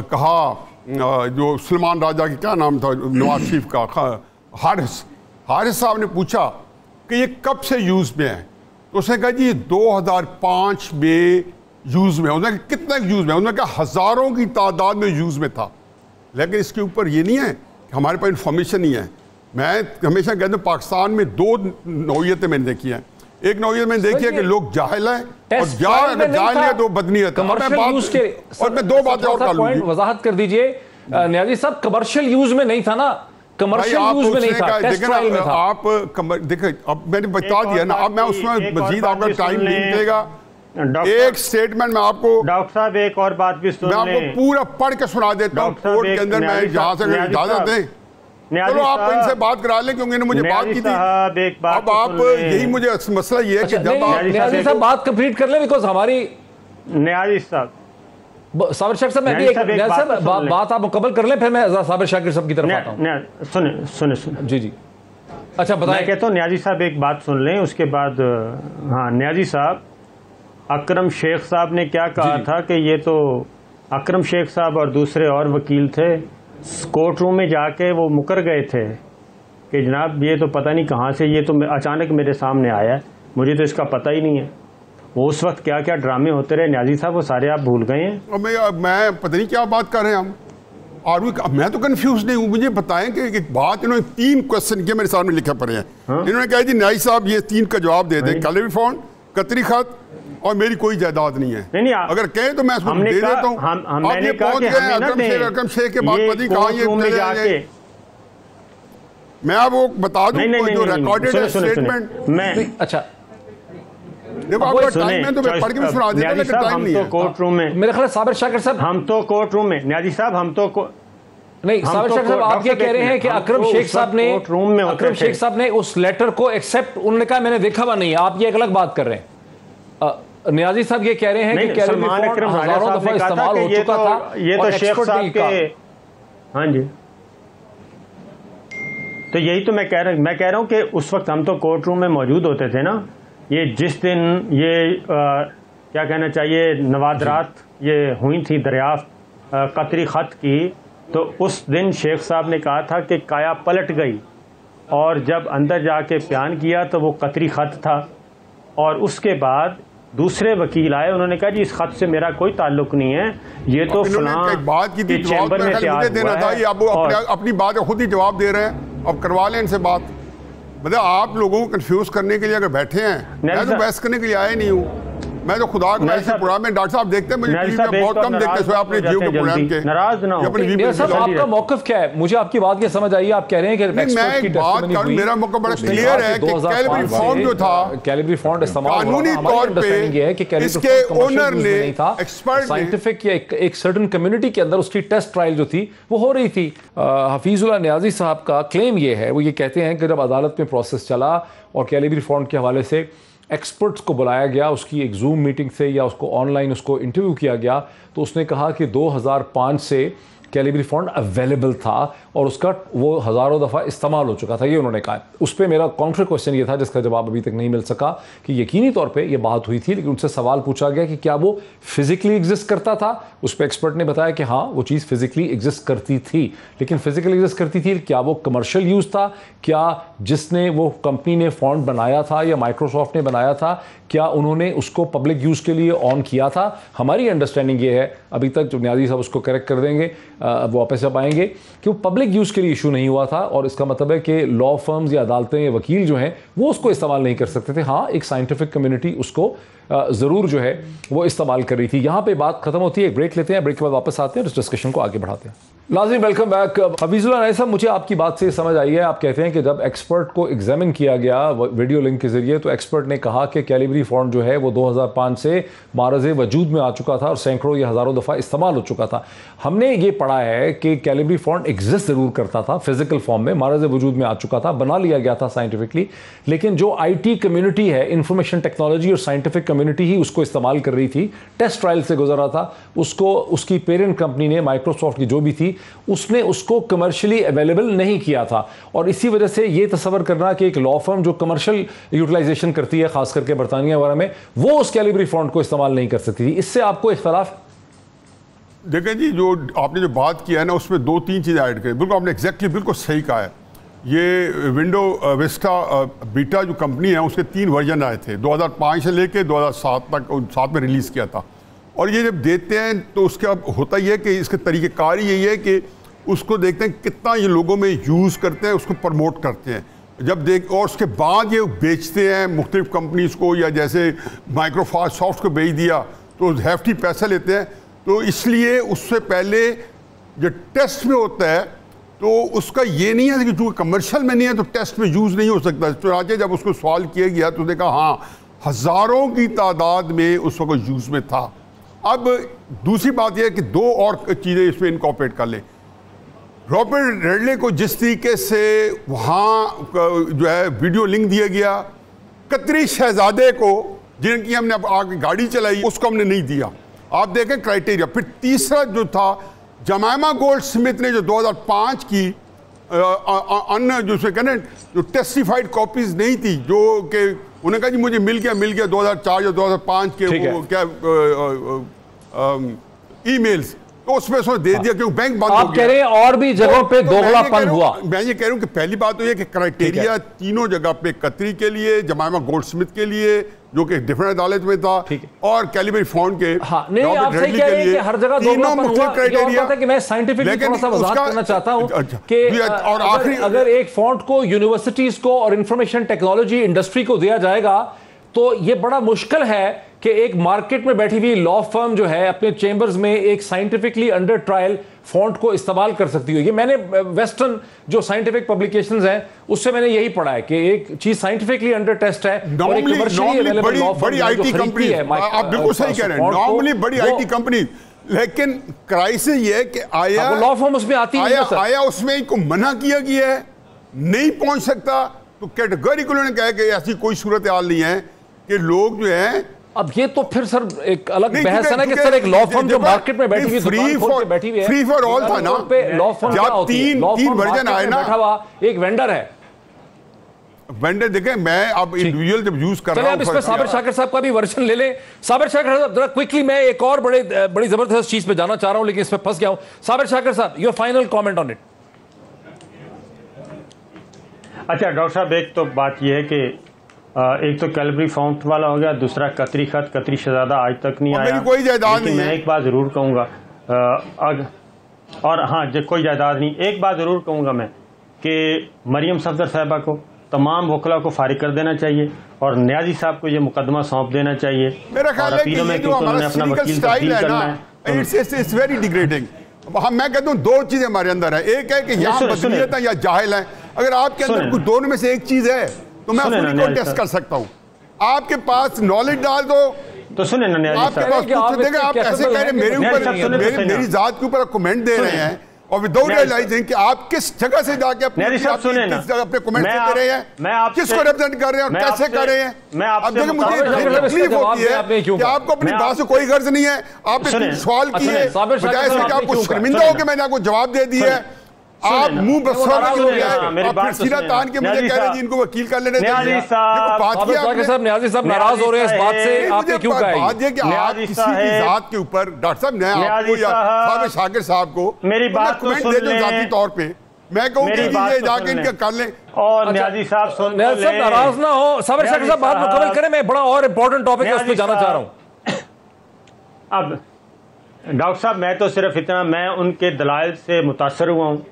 कहा, जो सलमान राजा की क्या नाम था नवाज शरीफ का, हारिस साहब ने पूछा कि ये कब से यूज़ में है, तो उसने कहा जी ये 2005 में यूज़ में। उसने कितना यूज़ में? उसने कहा हज़ारों की तादाद में यूज़ में था। लेकिन इसके ऊपर ये नहीं है कि हमारे पास इंफॉर्मेशन नहीं है। मैं हमेशा कहता हूँ पाकिस्तान में 2 नौइयतें मैंने देखी हैं। एक नौइयत मैंने देखी है कि लोग जाहिल हैं और जाहिल है तो बदनीयत। और मैं 2 बातें और डालूंगी, वजाहत कर दीजिए नियाजी साहब। कमर्शियल यूज में नहीं था ना, कमर्शियल यूज में नहीं था, टेस्ट ट्रायल में था। आप देखिए, अब मैंने बता दिया ना, अब मैं उसमें मजीद आपका टाइम नहीं मिलेगा। एक स्टेटमेंट में आपको डॉक्टर साहब एक और बात भी सुन लें, मैं आपको पूरा पढ़ के सुना देता हूँ कोर्ट के अंदर। मैं जहाँ से इजाजत दें चलो आप इनसे बात करा लें, क्योंकि इन्होंने मुझे बात की थी। अब आप यही मुझे मसला ये है कि जब आप न्याजी साहब बात कंप्लीट कर लें, बिकॉज हमारी न्याजी साहब साबिर शाकिर साहब, मैं भी एक बात आप मुकम्मल कर लें, फिर मैं साबिर शाकिर साहब की तरफ आता हूं। सुने जी जी, अच्छा बताएं। मैं कहता हूँ न्याजी साहब एक बात सुन लें, उसके बाद हाँ न्याजी साहब, अकरम शेख साहब ने क्या कहा था कि ये तो अकरम शेख साहब और दूसरे और वकील थे, कोर्ट रूम में जाके वो मुकर गए थे कि जनाब ये तो पता नहीं कहाँ से ये तो अचानक मेरे सामने आया है, मुझे तो इसका पता ही नहीं है। वो उस वक्त क्या क्या ड्रामे होते रहे न्याजी साहब, वो सारे आप भूल गए हैं। और मैं पता नहीं क्या बात कर रहे हैं हम, और मैं तो कंफ्यूज नहीं हूँ। मुझे बताएं कि एक बात, इन्होंने 3 क्वेश्चन किए, मेरे सामने लिखे पड़े हैं। इन्होंने कहा जी न्याजी साहब ये 3 का जवाब दे दें, कैलेबरी फंड, कतरी खत और मेरी कोई जायदाद नहीं है। नहीं, अगर कहें तो मैं उसको दे देता हूँ। मैंने कहा कि अकरम शेख के बाद पति कहाँ ये, मैं आप वो बता दूं जो रिकॉर्डेड स्टेटमेंट में। अच्छा देखो आपका टाइम है तो मैं पढ़ के भी सुना देता, लेकिन टाइम नहीं है। कोर्ट रूम में मेरे ख्याल साबिर शाकिर साहब, हम तो कोर्ट रूम में, न्याजी साहब हम तो नहीं, साबिर शाकिर साहब आप ये कह रहे हैं कि अकरम शेख साहब ने उस लेटर को एक्सेप्ट, उन्होंने कहा मैंने देखा हुआ नहीं है, आप ये एक अलग बात कर रहे हैं। न्याजी साहब ये कह रहे हैं कि हजारों दफा इस्तेमाल हो चुका था, ये तो शेख साहब के, हाँ जी, तो यही तो मैं कह रहा हूँ कि उस वक्त हम तो कोर्ट रूम में मौजूद होते थे ना। ये जिस दिन ये क्या कहना चाहिए नवादरात ये हुई थी दरियाफ्त कतरी ख़त की, तो उस दिन शेख साहब ने कहा था कि काया पलट गई, और जब अंदर जाके बयान किया तो वो कतरी ख़त था। और उसके बाद दूसरे वकील आए, उन्होंने कहा जी इस खत से मेरा कोई ताल्लुक नहीं है, ये तो फलां बात की थी, चैम्बर में तैयार देना था। ये अब अपनी बात खुद ही जवाब दे रहे हैं, अब करवा लें इनसे बात। मतलब आप लोगों को कंफ्यूज करने के लिए अगर बैठे हैं, मैं तो बहस करने के लिए आया नहीं हूँ। मैं तो खुदा का ऐसे प्रोग्राम में डॉक्टर साहब देखते हैं, मुझे टीवी में बहुत कम देखते हैं अपने जियो के प्रोग्राम के। नाराज ना हो साहब, आपका मौक़िफ़ क्या है? मुझे आपकी बात ये समझ आई, आप कह रहे हैं कि मेरा मौक़िफ़ बड़ा क्लियर है कि कैलेबरी फंड जो था, कैलेबरी फंड इस्तेमाल कानूनी तौर पे इसके ओनर ने एक्सपर्ट साइंटिफिक या एक सर्टेन कम्युनिटी के अंदर उसकी टेस्ट ट्रायल जो थी वो हो रही थी। हफीजुल्लाह न्याजी साहब का क्लेम ये है, वो ये कहते हैं कि जब अदालत में प्रोसेस चला और कैलेबरी फंड के हवाले से एक्सपर्ट्स को बुलाया गया, उसकी एक जूम मीटिंग से या उसको ऑनलाइन उसको इंटरव्यू किया गया, तो उसने कहा कि 2005 से कैलेबरी फंड अवेलेबल था और उसका वो हज़ारों दफ़ा इस्तेमाल हो चुका था, ये उन्होंने कहा। उस पर मेरा काउंटर क्वेश्चन ये था जिसका जवाब अभी तक नहीं मिल सका कि यकीनी तौर पे ये बात हुई थी, लेकिन उनसे सवाल पूछा गया कि क्या वो फिज़िकली एग्जिस्ट करता था। उस पर एक्सपर्ट ने बताया कि हाँ वो चीज़ फिज़िकली एग्जिस्ट करती थी, लेकिन फिज़िकली एग्जिस्ट करती थी, क्या वो कमर्शियल यूज़ था, क्या जिसने वो कंपनी ने फंड बनाया था या माइक्रोसॉफ्ट ने बनाया था, क्या उन्होंने उसको पब्लिक यूज़ के लिए ऑन किया था। हमारी अंडरस्टैंडिंग ये है, अभी तक जो न्याजी साहब उसको करेक्ट कर देंगे, वो वापस जब आएंगे, कि वो पब्लिक यूज़ के लिए इशू नहीं हुआ था, और इसका मतलब है कि लॉ फर्म्स या अदालतें या वकील जो हैं वो उसको इस्तेमाल नहीं कर सकते थे। हाँ, एक साइंटिफिक कम्युनिटी उसको ज़रूर जो है वो इस्तेमाल कर रही थी। यहाँ पे बात खत्म होती है, ब्रेक लेते हैं, ब्रेक के बाद वापस आते हैं और इस डिस्कशन को आगे बढ़ाते हैं। लाज़िम वेलकम बैक। हफीजुल्लाह न्याजी साहब, मुझे आपकी बात से समझ आई है, आप कहते हैं कि जब एक्सपर्ट को एग्जामिन किया गया वीडियो लिंक के जरिए, तो एक्सपर्ट ने कहा कि कैलेबरी फंड जो है वो 2005 से मारज़े वजूद में आ चुका था और सैकड़ों या हज़ारों दफ़ा इस्तेमाल हो चुका था। हमने ये पढ़ा है कि कैलेबरी फंड एग्जिस्ट ज़रूर करता था फिजिकल फॉर्म में, मारज़े वजूद में आ चुका था, बना लिया गया था साइंटिफिकली, लेकिन जो IT कम्युनिटी है, इंफॉर्मेशन टेक्नोलॉजी और साइंटिफिक कम्युनिटी ही उसको इस्तेमाल कर रही थी, टेस्ट ट्रायल से गुजर रहा था, उसको उसकी पेरेंट कंपनी ने, माइक्रोसॉफ्ट की जो भी थी, उसने उसको कमर्शियली अवेलेबल नहीं किया था। और इसी वजह से ये तस्वर करना कि एक लॉ फर्म जो कमर्शियल यूटिलाइजेशन करती है, खास करके बरतानिया वगैरह में, वो उस कैलेबरी फंड को इस्तेमाल नहीं कर सकती थी, इससे आपको इख्तलाफ? देखें जी, जो आपने जो बात किया है ना, उसमें 2-3 चीज़ें ऐड करें। बिल्कुल आपने एग्जैक्टली बिल्कुल सही कहा है। ये विंडो विस्टा बीटा जो कंपनी है उसके 3 वर्जन आए थे, 2005 से लेके 2007 तक, 7 में रिलीज़ किया था। और ये जब देते हैं तो उसका होता ही है कि इसके तरीक़ेकार यही है कि उसको देखते हैं कितना ये लोगों में यूज़ करते हैं, उसको प्रमोट करते हैं, जब देख, और उसके बाद ये बेचते हैं मुख्तलिफ कंपनीज़ को, या जैसे माइक्रोसॉफ्ट को बेच दिया तो हैफ्टी पैसा लेते हैं। तो इसलिए उससे पहले जो टेस्ट में होता है तो उसका ये नहीं है कि जो कमर्शियल में नहीं है तो टेस्ट में यूज़ नहीं हो सकता। चुनांचे जब उसको सवाल किया गया तो उसने कहा हाँ, हज़ारों की तादाद में उस वक्त यूज़ में था। अब दूसरी बात यह है कि 2 और चीज़ें इसमें इनकॉर्पोरेट कर लें। रॉबर्ट रेडले को जिस तरीके से वहाँ जो है वीडियो लिंक दिया गया, कतरी शहजादे को जिनकी हमने आगे गाड़ी चलाई उसको हमने नहीं दिया। आप देखें क्राइटेरिया। फिर तीसरा जो था, जमाइमा गोल्ड स्मिथ ने जो 2005 की अन्य जो से कहने जो टेस्टिफाइड कॉपीज नहीं थी, जो कि उन्होंने कहा जी मुझे मिल गया 2004 या 2005 के वो क्या ईमेल्स, तो उसमें उसने दे दिया क्योंकि बैंक बंद हो गया। आप कह रहे हैं और भी जगहों पे दोगलापन हुआ। मैं ये कह रहा हूं कि पहली बात तो ये कि क्राइटेरिया तीनों जगह पे, कतरी के लिए, जमाइमा गोल्डस्मिथ के लिए जो कि डिफरेंट अदालत में था, और कैलिबरी फॉन्ट के नहीं, आप सही कह रहे हैं कि हर जगह दोगलापन हुआ। क्राइटेरिया कि मैं साइंटिफिकली थोड़ा सा वजाहत करना चाहता हूं कि और आखिरी अगर एक फॉन्ट को यूनिवर्सिटीज को और इंफॉर्मेशन टेक्नोलॉजी इंडस्ट्री को दिया जाएगा तो ये बड़ा मुश्किल है कि एक मार्केट में बैठी हुई लॉ फर्म जो है अपने चेंबर्स में एक साइंटिफिकली अंडर ट्रायल फॉन्ट को इस्तेमाल कर सकती हो। ये मैंने वेस्टर्न जो साइंटिफिक पब्लिकेशंस हैं उससे मैंने यही पढ़ा है कि एक चीज साइंटिफिकली अंडर टेस्ट है और एक कमर्शियली अवेलेबल लॉ फर्म बड़ी आईटी कंपनी है। आप बिल्कुल सही कह रहे हैं, नॉर्मली बड़ी आईटी कंपनी, लेकिन क्राइसिस ये है कि आया लॉ फर्म उसमें आती है, आया उसमें इनको मना किया गया है, नहीं पहुंच सकता, तो कैटेगोरिकली उन्होंने कहा कि ऐसी कोई सूरत हाल नहीं है कि लोग जो है। अब ये तो फिर सर एक अलग बहस है ना कि सर एक लॉ फर्म जो मार्केट में बैठी हुई बैठी हुई है, फ्री फॉर ऑल था ना, लॉ फर्म जब तीन वर्जन आए ना, बैठा हुआ एक वेंडर है। वेंडर देखें, मैं अब इंडिविजुअल जब यूज कर रहा हूं, इसमें साबिर शाकिर साहब का भी वर्जन ले लें। साबिर शाकिर साहब जरा क्विकली, मैं एक और बड़ी जबरदस्त चीज पे जाना चाह रहा हूं लेकिन इसमें फंस गया हूं। साबिर शाकिर साहब, your final comment on it. अच्छा डॉक्टर साहब, एक तो बात यह है कि एक तो कैलिबरी फॉन्ट वाला हो गया, दूसरा कतरी खत, कतरी शहजादा आज तक नहीं आया। मेरी कोई जायदाद नहीं है। मैं एक बात जरूर कहूँगा, और हाँ कोई जायदाद नहीं, एक बात जरूर कहूँगा मैं कि मरियम सफदर साहिबा को, तमाम वकला को फारिग कर देना चाहिए और न्याजी साहब को ये मुकदमा सौंप देना चाहिए। मेरा ख्याल है कि ये जो हमारा सिनिकल स्टाइल है ना, इट्स वेरी डिग्रेडिंग। मैं कहता हूँ दो चीजें हमारे अंदर है, एक है कि यहाँ बदनीयत है या जाहिल है। अगर आपके अंदर कुछ दोनों में से एक चीज है तो मैं अपनी को टेस्ट कर सकता हूँ। आपके पास नॉलेज डाल दो तो सुने ना, आपके पास कुछ देगा, आप ऐसे कह रहे हैं मेरे ऊपर, मेरी जात के ऊपर कमेंट दे रहे हैं और विदाउट रियलाइजिंग कि आप किस जगह से जाके अपने कमेंट दे रहे हैं, किसको रिप्रेजेंट कर रहे हैं और कैसे कर रहे हैं। अब देखिए मुझे तकलीफ होती है कि आपको अपनी बात से कोई गर्ज नहीं है, आपने सवाल किए बजाय से कि आपको शर्मिंदा हो कि मैंने आपको जवाब दे दिया है, आप मुंह बसवाना हो गया है। आप सीना तान के मुझे कह रहे हैं इनको वकील कर लेने चाहिए। साहब न्याजी साहब नाराज हो रहे हैं इस बात से, आपने क्यों कहा? बात ये कि आप किसी की जात के ऊपर, डॉक्टर साहब मैं आपको या साबिर शाकिर साहब को मेरी बात कमेंट दे दूं जाती तौर पे, मैं कहूँ कि ये जाके इनका कर लें। और न्याजी साहब सुन ले, न्याजी साहब नाराज ना हो, साबिर शाकिर साहब बात मुकम्मल करें, मैं बड़ा और इम्पोर्टेंट टॉपिक है उस पर जाना चाह रहा हूँ। अब डॉक्टर साहब मैं तो सिर्फ इतना, मैं उनके दलाइल से मुतासर हुआ हूँ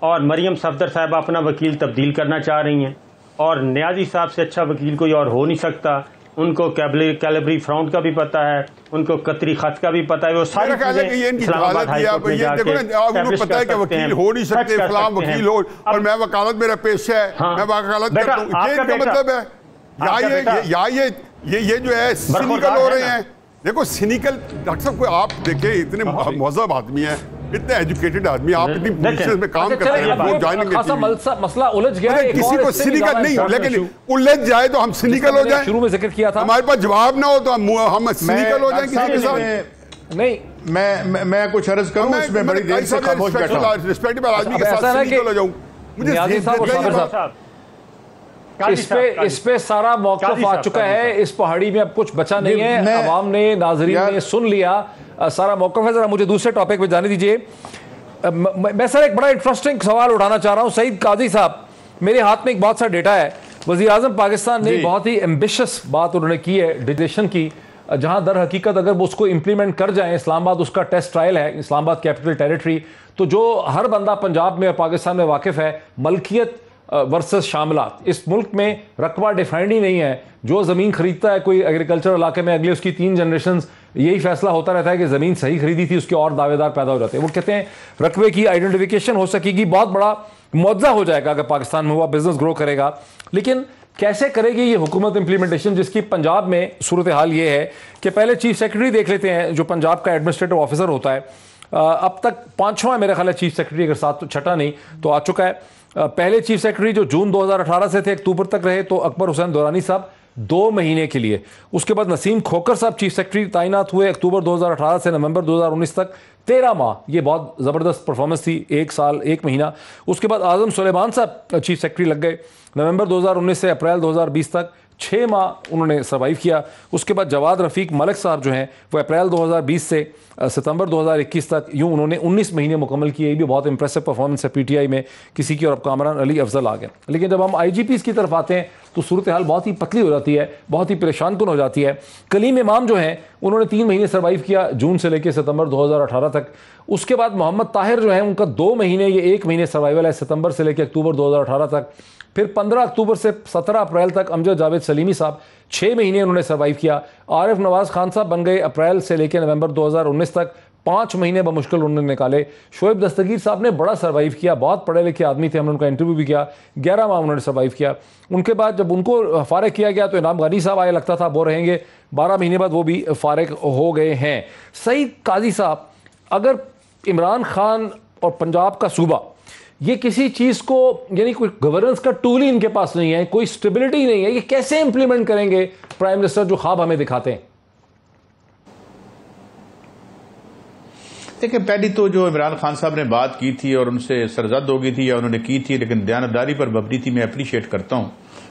और मरियम सफदर साहब अपना वकील तब्दील करना चाह रही हैं और न्याजी साहब से अच्छा वकील कोई और हो नहीं सकता। उनको कैलिबरी फ्रॉन्ट का भी पता है, उनको कतरी खत का भी पता है, वो सारी इस्लामाबाद हाई कोर्ट में जाके पता है कि वकील हो नहीं सकते, फलां वकील हो और मैं वकालत मेरा पेशा है, मैं वकालत करता हूं, ये मतलब है या ये जो है सिनिकल हो रहे हैं। देखो सिनिकल डॉक्टर साहब को आप देखे इतने महज़ब आदमी है, इतने एजुकेटेड आदमी, आप इतनी पोजीशन में काम करते हैं, वो ज्वाइनिंग मसला उलझ गया है। किसी को सिनिकल नहीं, लेकिन उलझ जाए तो हम सिनिकल हो जाए। शुरू में जिक्र किया था, हमारे पास जवाब ना हो तो हम सिनिकल हो जाए किसी के साथ। नहीं मैं कुछ अर्ज करूं, उसमें बड़ी देर से खामोश बैठा हूं। रिस्पेक्टेबल आदमी के साथ सिनिकल हो जाऊं, मुझे इस पे सारा मौक़िफ़ आ चुका है, इस पहाड़ी में अब कुछ बचा नहीं है, अवाम ने, नाज़रीन ने सुन लिया, सारा मौक़िफ़ है। जरा मुझे दूसरे टॉपिक पे जाने दीजिए। मैं सर एक बड़ा इंटरेस्टिंग सवाल उठाना चाह रहा हूँ। सईद काजी साहब, मेरे हाथ में एक बहुत सा डेटा है, वज़ीर आज़म पाकिस्तान ने बहुत ही एम्बिशियस बात उन्होंने की है डिजिटेशन की, जहाँ दर हकीकत अगर वो उसको इम्प्लीमेंट कर जाएँ, इस्लामाबाद उसका टेस्ट ट्रायल है, इस्लामाबाद कैपिटल टेरिटरी, तो जो हर बंदा पंजाब में और पाकिस्तान में वाकिफ़ है, मलकियत वर्सेस शामिलात, इस मुल्क में रकबा डिफाइंड ही नहीं है। जो ज़मीन खरीदता है कोई एग्रीकल्चर इलाके में, अगले उसकी 3 जनरेशन यही फैसला होता रहता है कि ज़मीन सही खरीदी थी, उसके और दावेदार पैदा हो जाते हैं। वो कहते हैं रकबे की आइडेंटिफिकेशन हो सकेगी, बहुत बड़ा मुआवजा हो जाएगा अगर पाकिस्तान में हुआ, बिजनेस ग्रो करेगा। लेकिन कैसे करेगी ये हुकूमत इंप्लीमेंटेशन, जिसकी पंजाब में सूरत हाल ये है कि पहले चीफ सेक्रेटरी देख लेते हैं, जो पंजाब का एडमिनिस्ट्रेटिव ऑफिसर होता है, अब तक 5वां मेरे ख्याल है चीफ सेक्रेटरी, अगर साथ छठा नहीं तो आ चुका है। पहले चीफ सेक्रेटरी जो जून 2018 से थे अक्टूबर तक रहे तो अकबर हुसैन दुरानी साहब 2 महीने के लिए। उसके बाद नसीम खोखर साहब चीफ सेक्रेटरी तैनात हुए अक्टूबर 2018 से नवंबर 2019 तक, 13 माह। ये बहुत ज़बरदस्त परफॉर्मेंस थी, 1 साल 1 महीना। उसके बाद आजम सुलेमान साहब चीफ सेक्रेटरी लग गए, नवंबर 2019 से अप्रैल 2020 तक 6 माह उन्होंने सर्वाइव किया। उसके बाद जवाद रफ़ीक मलिक साहब जो हैं वो अप्रैल 2020 से सितंबर 2021 तक, यूं उन्होंने 19 महीने मुकम्मल किए। ये भी बहुत इंप्रेसिव परफॉर्मेंस है पीटीआई में किसी की, और अब कामरान अली अफजल आ गए। लेकिन जब हम आईजीपीज़ की तरफ आते हैं तो सूरत हाल बहुत ही पतली हो जाती है, बहुत ही परेशान कुन हो जाती है। कलीम इमाम जो हैं उन्होंने 3 महीने सर्वाइव किया, जून से लेकर सितंबर 2018 तक। उसके बाद मोहम्मद ताहिर जो हैं उनका 2 महीने, ये 1 महीने सर्वाइवल है, सितंबर से लेकर अक्टूबर 2018 तक। फिर 15 अक्टूबर से 17 अप्रैल तक अमजद जावेद सलीमी साहब 6 महीने उन्होंने सर्वाइव किया। आरिफ नवाज खान साहब बन गए अप्रैल से लेकर नवंबर 2019 तक, 5 महीने बमुश्किल उन्होंने निकाले। शोएब दस्तगीर साहब ने बड़ा सर्वाइव किया, बहुत पढ़े लिखे आदमी थे, हमने उनका इंटरव्यू भी किया, 11 माह उन्होंने सर्वाइव किया। उनके बाद जब उनको फारिग किया गया तो इनाम गनी साहब आए, लगता था वो रहेंगे, 12 महीने बाद वो भी फारिग हो गए हैं। सईद काजी साहब, अगर इमरान खान और पंजाब का सूबा ये किसी चीज़ को, यानी कोई गवर्नेंस का टूल ही इनके पास नहीं है, कोई स्टेबिलिटी नहीं है, ये कैसे इंप्लीमेंट करेंगे प्राइम मिनिस्टर जो ख्वाब हमें दिखाते हैं? देखिए, पहली तो जो इमरान खान साहब ने बात की थी और उनसे सरजद हो गई थी या उन्होंने की थी, लेकिन दयानतदारी पर मबनी थी, मैं अप्रिशिएट करता हूं।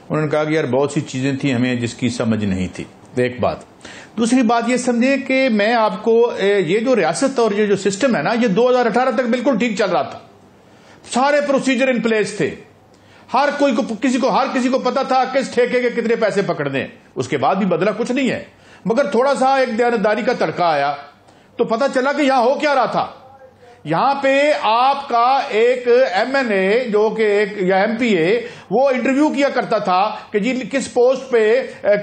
उन्होंने कहा कि यार बहुत सी चीजें थी हमें जिसकी समझ नहीं थी, एक बात। दूसरी बात ये समझे कि मैं आपको ये जो रियासत और ये जो सिस्टम है ना, ये 2018 तक बिल्कुल ठीक चल रहा था, सारे प्रोसीजर इन प्लेस थे, हर किसी को पता था किस ठेके के कितने पैसे पकड़ने। उसके बाद भी बदला कुछ नहीं है, मगर थोड़ा सा एक दयानतदारी का तड़का आया तो पता चला कि यहां हो क्या रहा था। यहां पे आपका एक एमएनए जो कि एक या एमपीए वो इंटरव्यू किया करता था कि जी किस पोस्ट पे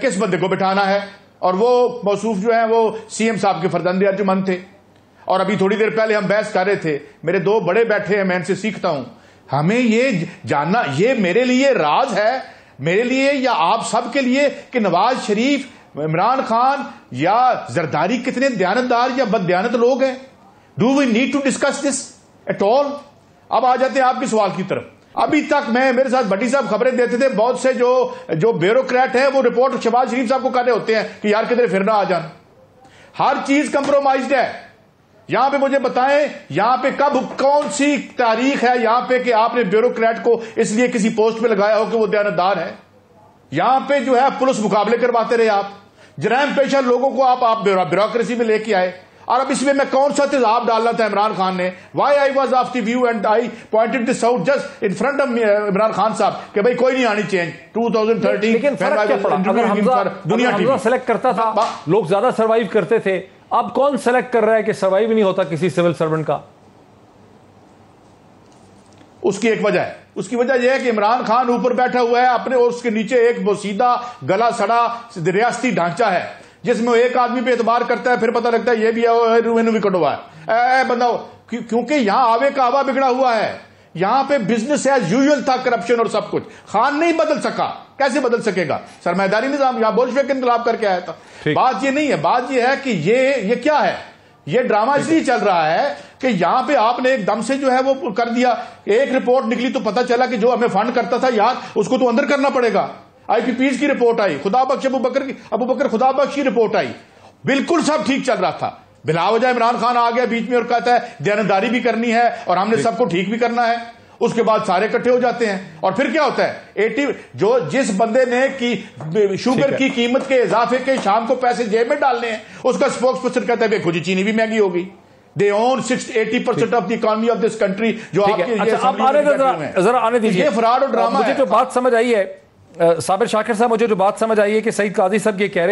किस बंदे को बिठाना है, और वो मौसूफ जो है वो सीएम साहब के फरजंद अर्जुमंद थे। और अभी थोड़ी देर पहले हम बहस कर रहे थे, मेरे 2 बड़े बैठे हैं, मैं इनसे सीखता हूं। हमें ये जानना, ये मेरे लिए राज है, मेरे लिए या आप सब के लिए, कि नवाज शरीफ, इमरान खान या जरदारी कितने दयानतदार या बददयानत लोग हैं। Do we need to discuss this at all? अब आ जाते हैं आपके सवाल की तरफ। अभी तक मेरे साथ भट्टी साहब खबरें देते थे, बहुत से जो ब्यूरोक्रेट हैं वो रिपोर्ट शहबाज शरीफ साहब को कर रहे होते हैं कि यार किधर फिरना आ जाना। हर चीज कंप्रोमाइज्ड है। यहां पे मुझे बताएं, यहां पे कब कौन सी तारीख है यहां पे कि आपने ब्यूरोक्रेट को इसलिए किसी पोस्ट पे लगाया हो कि वो दयानतदार है? यहां पे जो है पुलिस मुकाबले करवाते रहे आप, जराइम पेशा लोगों को आप ब्यूरोक्रेसी में लेके आए। और अब इसमें मैं कौन सा तेजाब डालना था इमरान खान ने? Why I was of the view and I pointed this out just in front of Imran Khan साहब कि भाई कोई नहीं आनी चेंज 2013। लेकिन फर्क क्या पड़ा? अगर हमजा सेलेक्ट करता था लोग ज्यादा सर्वाइव करते थे, अब कौन सेलेक्ट कर रहा है कि सर्वाइव नहीं होता किसी सिविल सर्वेंट का? उसकी एक वजह है, उसकी वजह यह है कि इमरान खान ऊपर बैठा हुआ है अपने, और उसके नीचे एक बोसीदा गला सड़ा रियासती ढांचा है जिसमें एक आदमी पे एतबार करता है, फिर पता लगता है ये भी भी कटवा है बंदा, क्योंकि यहां आवे का हवा बिगड़ा हुआ है। यहां पे बिजनेस एज यूजुअल था, करप्शन और सब कुछ। खान नहीं बदल सका, कैसे बदल सकेगा? सरमायादारी निजाम यहां बोल्शेविक इनकलाब करके आया था। बात ये नहीं है, बात ये है कि ये क्या है? ये ड्रामा इसलिए चल रहा है कि यहां पे आपने एकदम से जो है वो कर दिया। एक रिपोर्ट निकली तो पता चला कि जो हमें फंड करता था यार उसको तो अंदर करना पड़ेगा। आईपीपीज की रिपोर्ट आई, खुदा बख्श अबू बकर खुदा बख्श की रिपोर्ट आई, बिल्कुल सब ठीक चल रहा था। बिलावजह इमरान खान आ गया बीच में और कहता है दयानतदारी भी करनी है और हमने सबको ठीक भी करना है। उसके बाद सारे इकट्ठे हो जाते हैं और फिर क्या होता है? जिस बंदे ने शुगर की कीमत के इजाफे के शाम को पैसे जेब में डालने हैं, उसका स्पोक्स पर्सन कहता है खुद चीनी भी महंगी होगी। They own 80% of the economy of this country. जो जरा आने दीजिए, फ्रॉड और ड्रामा। मुझे जो बात समझ आई है साबिर शाकिर साहब, मुझे जो बात समझ आई है कि सईद काजी साहब ये कह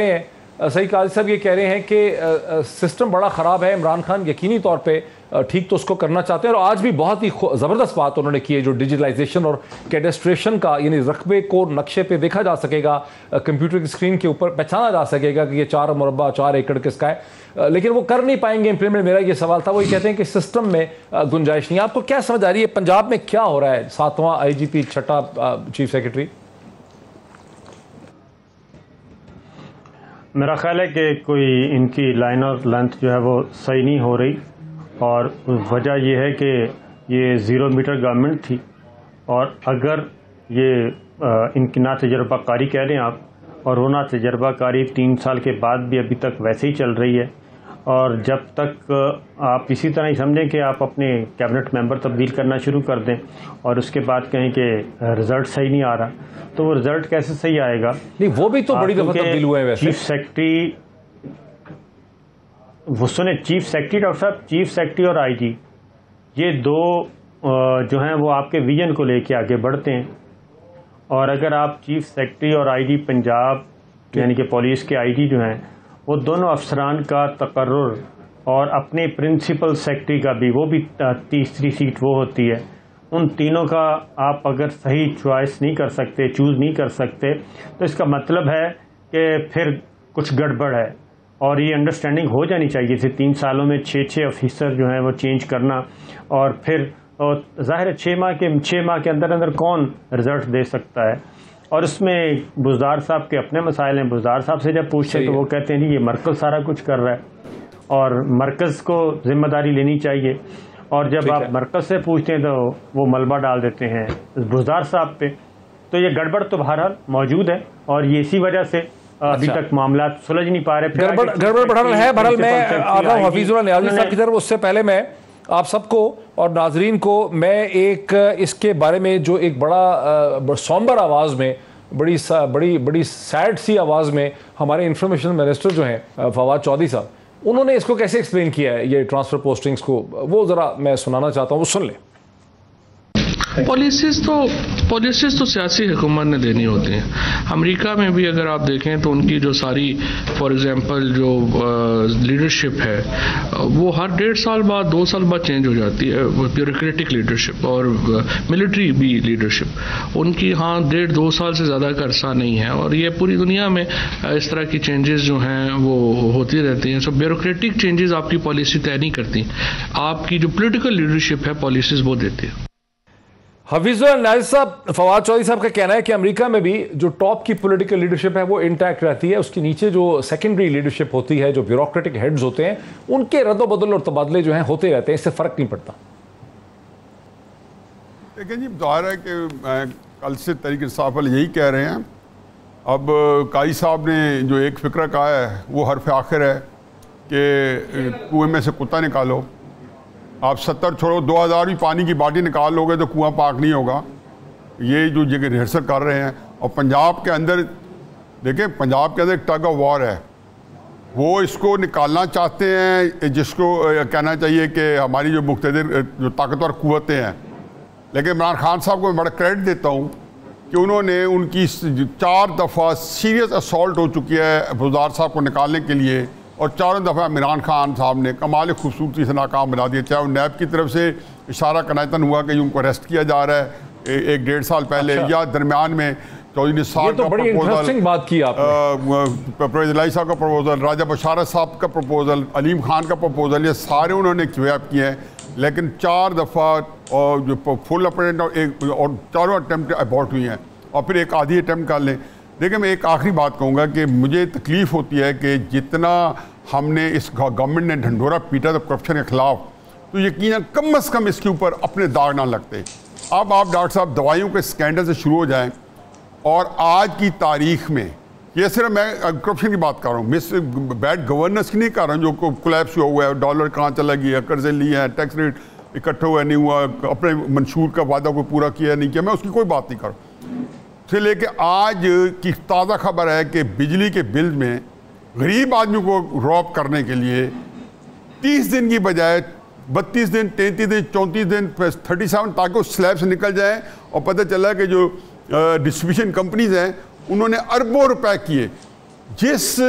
रहे हैं, कि सिस्टम बड़ा ख़राब है। इमरान खान यकीनी तौर पे ठीक तो उसको करना चाहते हैं, और आज भी बहुत ही ज़बरदस्त बात उन्होंने की है जो डिजिटलाइजेशन और कैडेस्ट्रेशन का, यानी रकबे को नक्शे पे देखा जा सकेगा, कंप्यूटर की स्क्रीन के ऊपर पहचाना जा सकेगा कि ये 4 मुरब्बा 4 एकड़ किसका है। लेकिन वो कर नहीं पाएंगे इम्प्लीमेंट। मेरा ये सवाल था, वो ये कहते हैं कि सिस्टम में गुंजाइश नहीं है। आपको क्या समझ आ रही है पंजाब में क्या हो रहा है? 7वां IGP, 6ठा चीफ सेक्रेटरी। मेरा ख्याल है कि कोई इनकी लाइन और लेंथ जो है वो सही नहीं हो रही, और वजह यह है कि ये ज़ीरो मीटर गवर्नमेंट थी, और अगर ये इनकी ना तजर्बाकारी कह रहे हैं आप, और वो ना तजर्बाकारी 3 साल के बाद भी अभी तक वैसे ही चल रही है, और जब तक आप इसी तरह ही समझें कि आप अपने कैबिनेट मेंबर तब्दील करना शुरू कर दें और उसके बाद कहें कि रिज़ल्ट सही नहीं आ रहा, तो वो रिज़ल्ट कैसे सही आएगा? नहीं, वो भी तो बड़ी दफा तब्दील हुए हैं वैसे। चीफ सेक्रेटरी, वो सुने, चीफ सेक्रेटरी, डॉक्टर साहब, चीफ सेक्रेटरी और आईजी, ये दो जो हैं वो आपके विजन को लेके आगे बढ़ते हैं। और अगर आप चीफ सेक्रेटरी और आईजी पंजाब यानी कि पुलिस के आईजी जो हैं, वो दोनों अफसरान का तकर्रुर और अपने प्रिंसिपल सेक्रेटरी का भी, वो भी तीसरी सीट वो होती है, उन तीनों का आप अगर सही चॉइस नहीं कर सकते, चूज़ नहीं कर सकते, तो इसका मतलब है कि फिर कुछ गड़बड़ है। और ये अंडरस्टैंडिंग हो जानी चाहिए थी 3 सालों में 6 ऑफिसर जो हैं वो चेंज करना, और फिर ज़ाहिर है 6 माह के अंदर अंदर कौन रिजल्ट दे सकता है। और उसमें बुज़दार साहब के अपने मसाइल हैं। बुज़दार साहब से जब पूछते हैं तो वो कहते हैं जी ये मरकज़ सारा कुछ कर रहा है और मरकज़ को जिम्मेदारी लेनी चाहिए, और जब आप मरकज़ से पूछते हैं तो वो मलबा डाल देते हैं बुज़दार साहब पे। तो ये गड़बड़ तो बहरहाल मौजूद है, और ये इसी वजह से अभी तक मामला सुलझ नहीं पा रहे। गड़बड़ बहरहाल है। बहरहाल मैं आ रहा हूँ हफीजुल्लाह नियाज़ी साहब की तरफ। उससे पहले मैं आप सबको और नाजरीन को मैं एक इसके बारे में जो एक बड़ा सौंबर आवाज़ में, बड़ी सैड सी आवाज़ में हमारे इंफॉर्मेशन मिनिस्टर जो हैं फवाद चौधरी साहब, उन्होंने इसको कैसे एक्सप्लेन किया है ये ट्रांसफ़र पोस्टिंग्स को, वो ज़रा मैं सुनाना चाहता हूँ, वो सुन लें। पॉलिसीज़ तो सियासी हुकूमत ने देनी होती हैं। अमेरिका में भी अगर आप देखें तो उनकी जो सारी, फॉर एग्जांपल जो लीडरशिप है वो हर 1.5 साल बाद 2 साल बाद चेंज हो जाती है, ब्यूरोक्रेटिक लीडरशिप और मिलिट्री भी लीडरशिप उनकी 1.5-2 साल से ज़्यादा का अरसा नहीं है। और ये पूरी दुनिया में इस तरह की चेंजेस जो हैं वो होती रहती हैं। सो ब्यूरोक्रेटिक चेंजेस आपकी पॉलिसी तय नहीं करती, आपकी जो पोलिटिकल लीडरशिप है पॉलिसीज़ वो देती है। हफीजुल्लाह नियाज़ी साहब, फवाद चौधरी साहब का कहना है कि अमेरिका में भी जो टॉप की पॉलिटिकल लीडरशिप है वो इंटैक्ट रहती है, उसके नीचे जो सेकेंडरी लीडरशिप होती है, जो ब्यूरोक्रेटिक हेड्स होते हैं, उनके रद्द-ओ-बदल और तबादले जो हैं होते रहते हैं, इससे फ़र्क नहीं पड़ता। देखिए जी, ज़ाहिर है कि कल से तहरीक इंसाफ वाले यही कह रहे हैं। अब काई साहब ने जो एक फ़िक्रा कहा है वो हरफ आखिर है कि कुएं में से कुत्ता निकालो। आप 70 छोड़ो, 2000 भी पानी की बाल्टी निकाल लोगे तो कुआं पाक नहीं होगा। ये जो जगह रिहर्सल कर रहे हैं। और पंजाब के अंदर देखें, पंजाब के अंदर एक टग ऑफ वॉर है, वो इसको निकालना चाहते हैं, जिसको कहना चाहिए कि हमारी जो मुख्तदिर जो ताकतवर कुव्वतें हैं। लेकिन इमरान खान साहब को मैं बड़ा क्रेडिट देता हूँ कि उन्होंने उनकी 4 दफ़ा सीरियस असॉल्ट हो चुकी है बुज़दार साहब को निकालने के लिए, और 4 दफ़ा इमरान खान साहब ने कमाल खूबसूरती से नाकाम बना दिया। चाहे वो नैब की तरफ से इशारा कनायतन हुआ कि उनको अरेस्ट किया जा रहा है 1-1.5 साल पहले, या दरमियान में चौधरी निसार का प्रपोजल, बात की परवेज़ साहब का प्रपोजल, राजा बशारत साहब का प्रपोजल, अलीम खान का प्रपोजल, ये सारे उन्होंने क्वेप किए हैं। लेकिन 4 दफ़ा और जो फुल अटेम्प्ट और 4 अटेम्प्ट अबॉर्ट हुई हैं, और फिर एक आधी अटेम्प्ट कर लें। देखिए, मैं एक आखिरी बात कहूँगा कि मुझे तकलीफ़ होती है कि जितना हमने इस गवर्नमेंट ने ढंढोरा पीटा था करप्शन के ख़िलाफ़, तो यकीनन कम अज़ कम इसके ऊपर अपने दाग ना लगते। अब आप डॉक्टर साहब दवाइयों के स्कैंडल से शुरू हो जाएं, और आज की तारीख में ये सिर्फ मैं करप्शन की बात कर रहा हूँ, मिस बैड गवर्नेंस की नहीं कर रहा हूँ, जो कोलैप्स हुआ है, डॉलर कहाँ चला गया, कर्जे लिए हैं, टैक्स रेट इकट्ठा हुआ नहीं हुआ, अपने मंशूर का वादा को पूरा किया नहीं किया, मैं उसकी कोई बात नहीं कर रहा। से लेके आज की ताज़ा खबर है कि बिजली के बिल में गरीब आदमी को रॉब करने के लिए 30 दिन की बजाय 32 दिन, 33 दिन, 34 दिन, 37, ताकि उस स्लैब से निकल जाए। और पता चला कि जो डिस्ट्रीब्यूशन कंपनीज हैं उन्होंने अरबों रुपए किए। जिस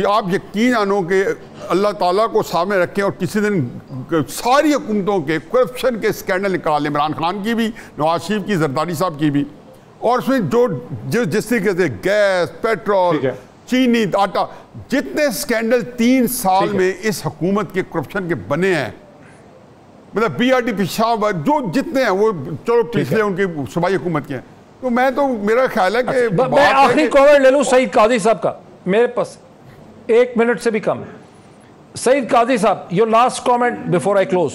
आप यकीन आनो कि अल्लाह ताला को सामने रखें और किसी दिन सारी हुकूमतों के करप्शन के स्कैंडल निकाल लें, इमरान खान की भी, नवाज शरीफ की, जरदारी साहब की भी, और उसमें जो जिस तरीके से गैस, पेट्रोल, चीनी, आटा, जितने स्कैंडल 3 साल में इस हुकूमत के करप्शन के बने हैं, मतलब BRT पेशावर जो जितने हैं वो चलो पिछले उनकी सूबाई हुकूमत के हैं। तो मैं तो मेरा ख्याल है कि मैं आखिरी कमेंट ले लूँ सईद काजी साहब का, मेरे पास 1 मिनट से भी कम है। सईद काजी साहब, your last comment before I close.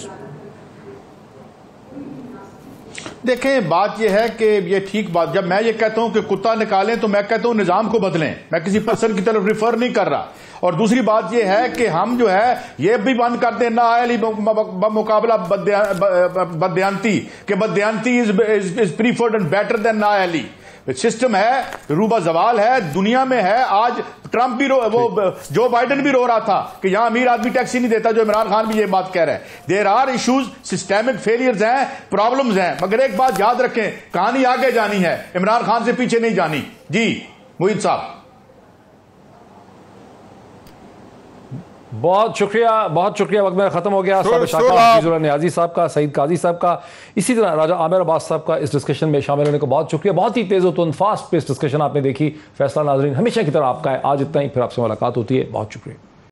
देखें, बात यह है कि ये ठीक बात, जब मैं ये कहता हूं कि कुत्ता निकालें तो मैं कहता हूं निजाम को बदलें, मैं किसी पर्सन की तरफ रिफर नहीं कर रहा। और दूसरी बात यह है कि हम जो है ये भी बंद करते हैं ना आयली मुकाबला बदयांती के बदयांती is preferred and better than ना आयली। सिस्टम है, रूबा जवाल है, दुनिया में है। आज ट्रंप भी वो जो बाइडेन भी रो रहा था कि यहां अमीर आदमी टैक्सी नहीं देता, जो इमरान खान भी ये बात कह रहे हैं। There are issues, systemic failures हैं, प्रॉब्लम्स हैं, मगर एक बात याद रखें, कहानी आगे जानी है, इमरान खान से पीछे नहीं जानी। जी मोहित साहब, बहुत शुक्रिया, बहुत शुक्रिया। वक्त मेरा खत्म हो गया। नियाजी साहब का, सईद काजी साहब का, इसी तरह राजा आमिर अब्बास साहब का इस डिस्कशन में शामिल होने को बहुत शुक्रिया। बहुत ही तेज और फास्ट पेस डिस्कशन आपने देखी। फैसला नाजरीन हमेशा की तरह आपका है। आज इतना ही, फिर आपसे मुलाकात होती है। बहुत शुक्रिया।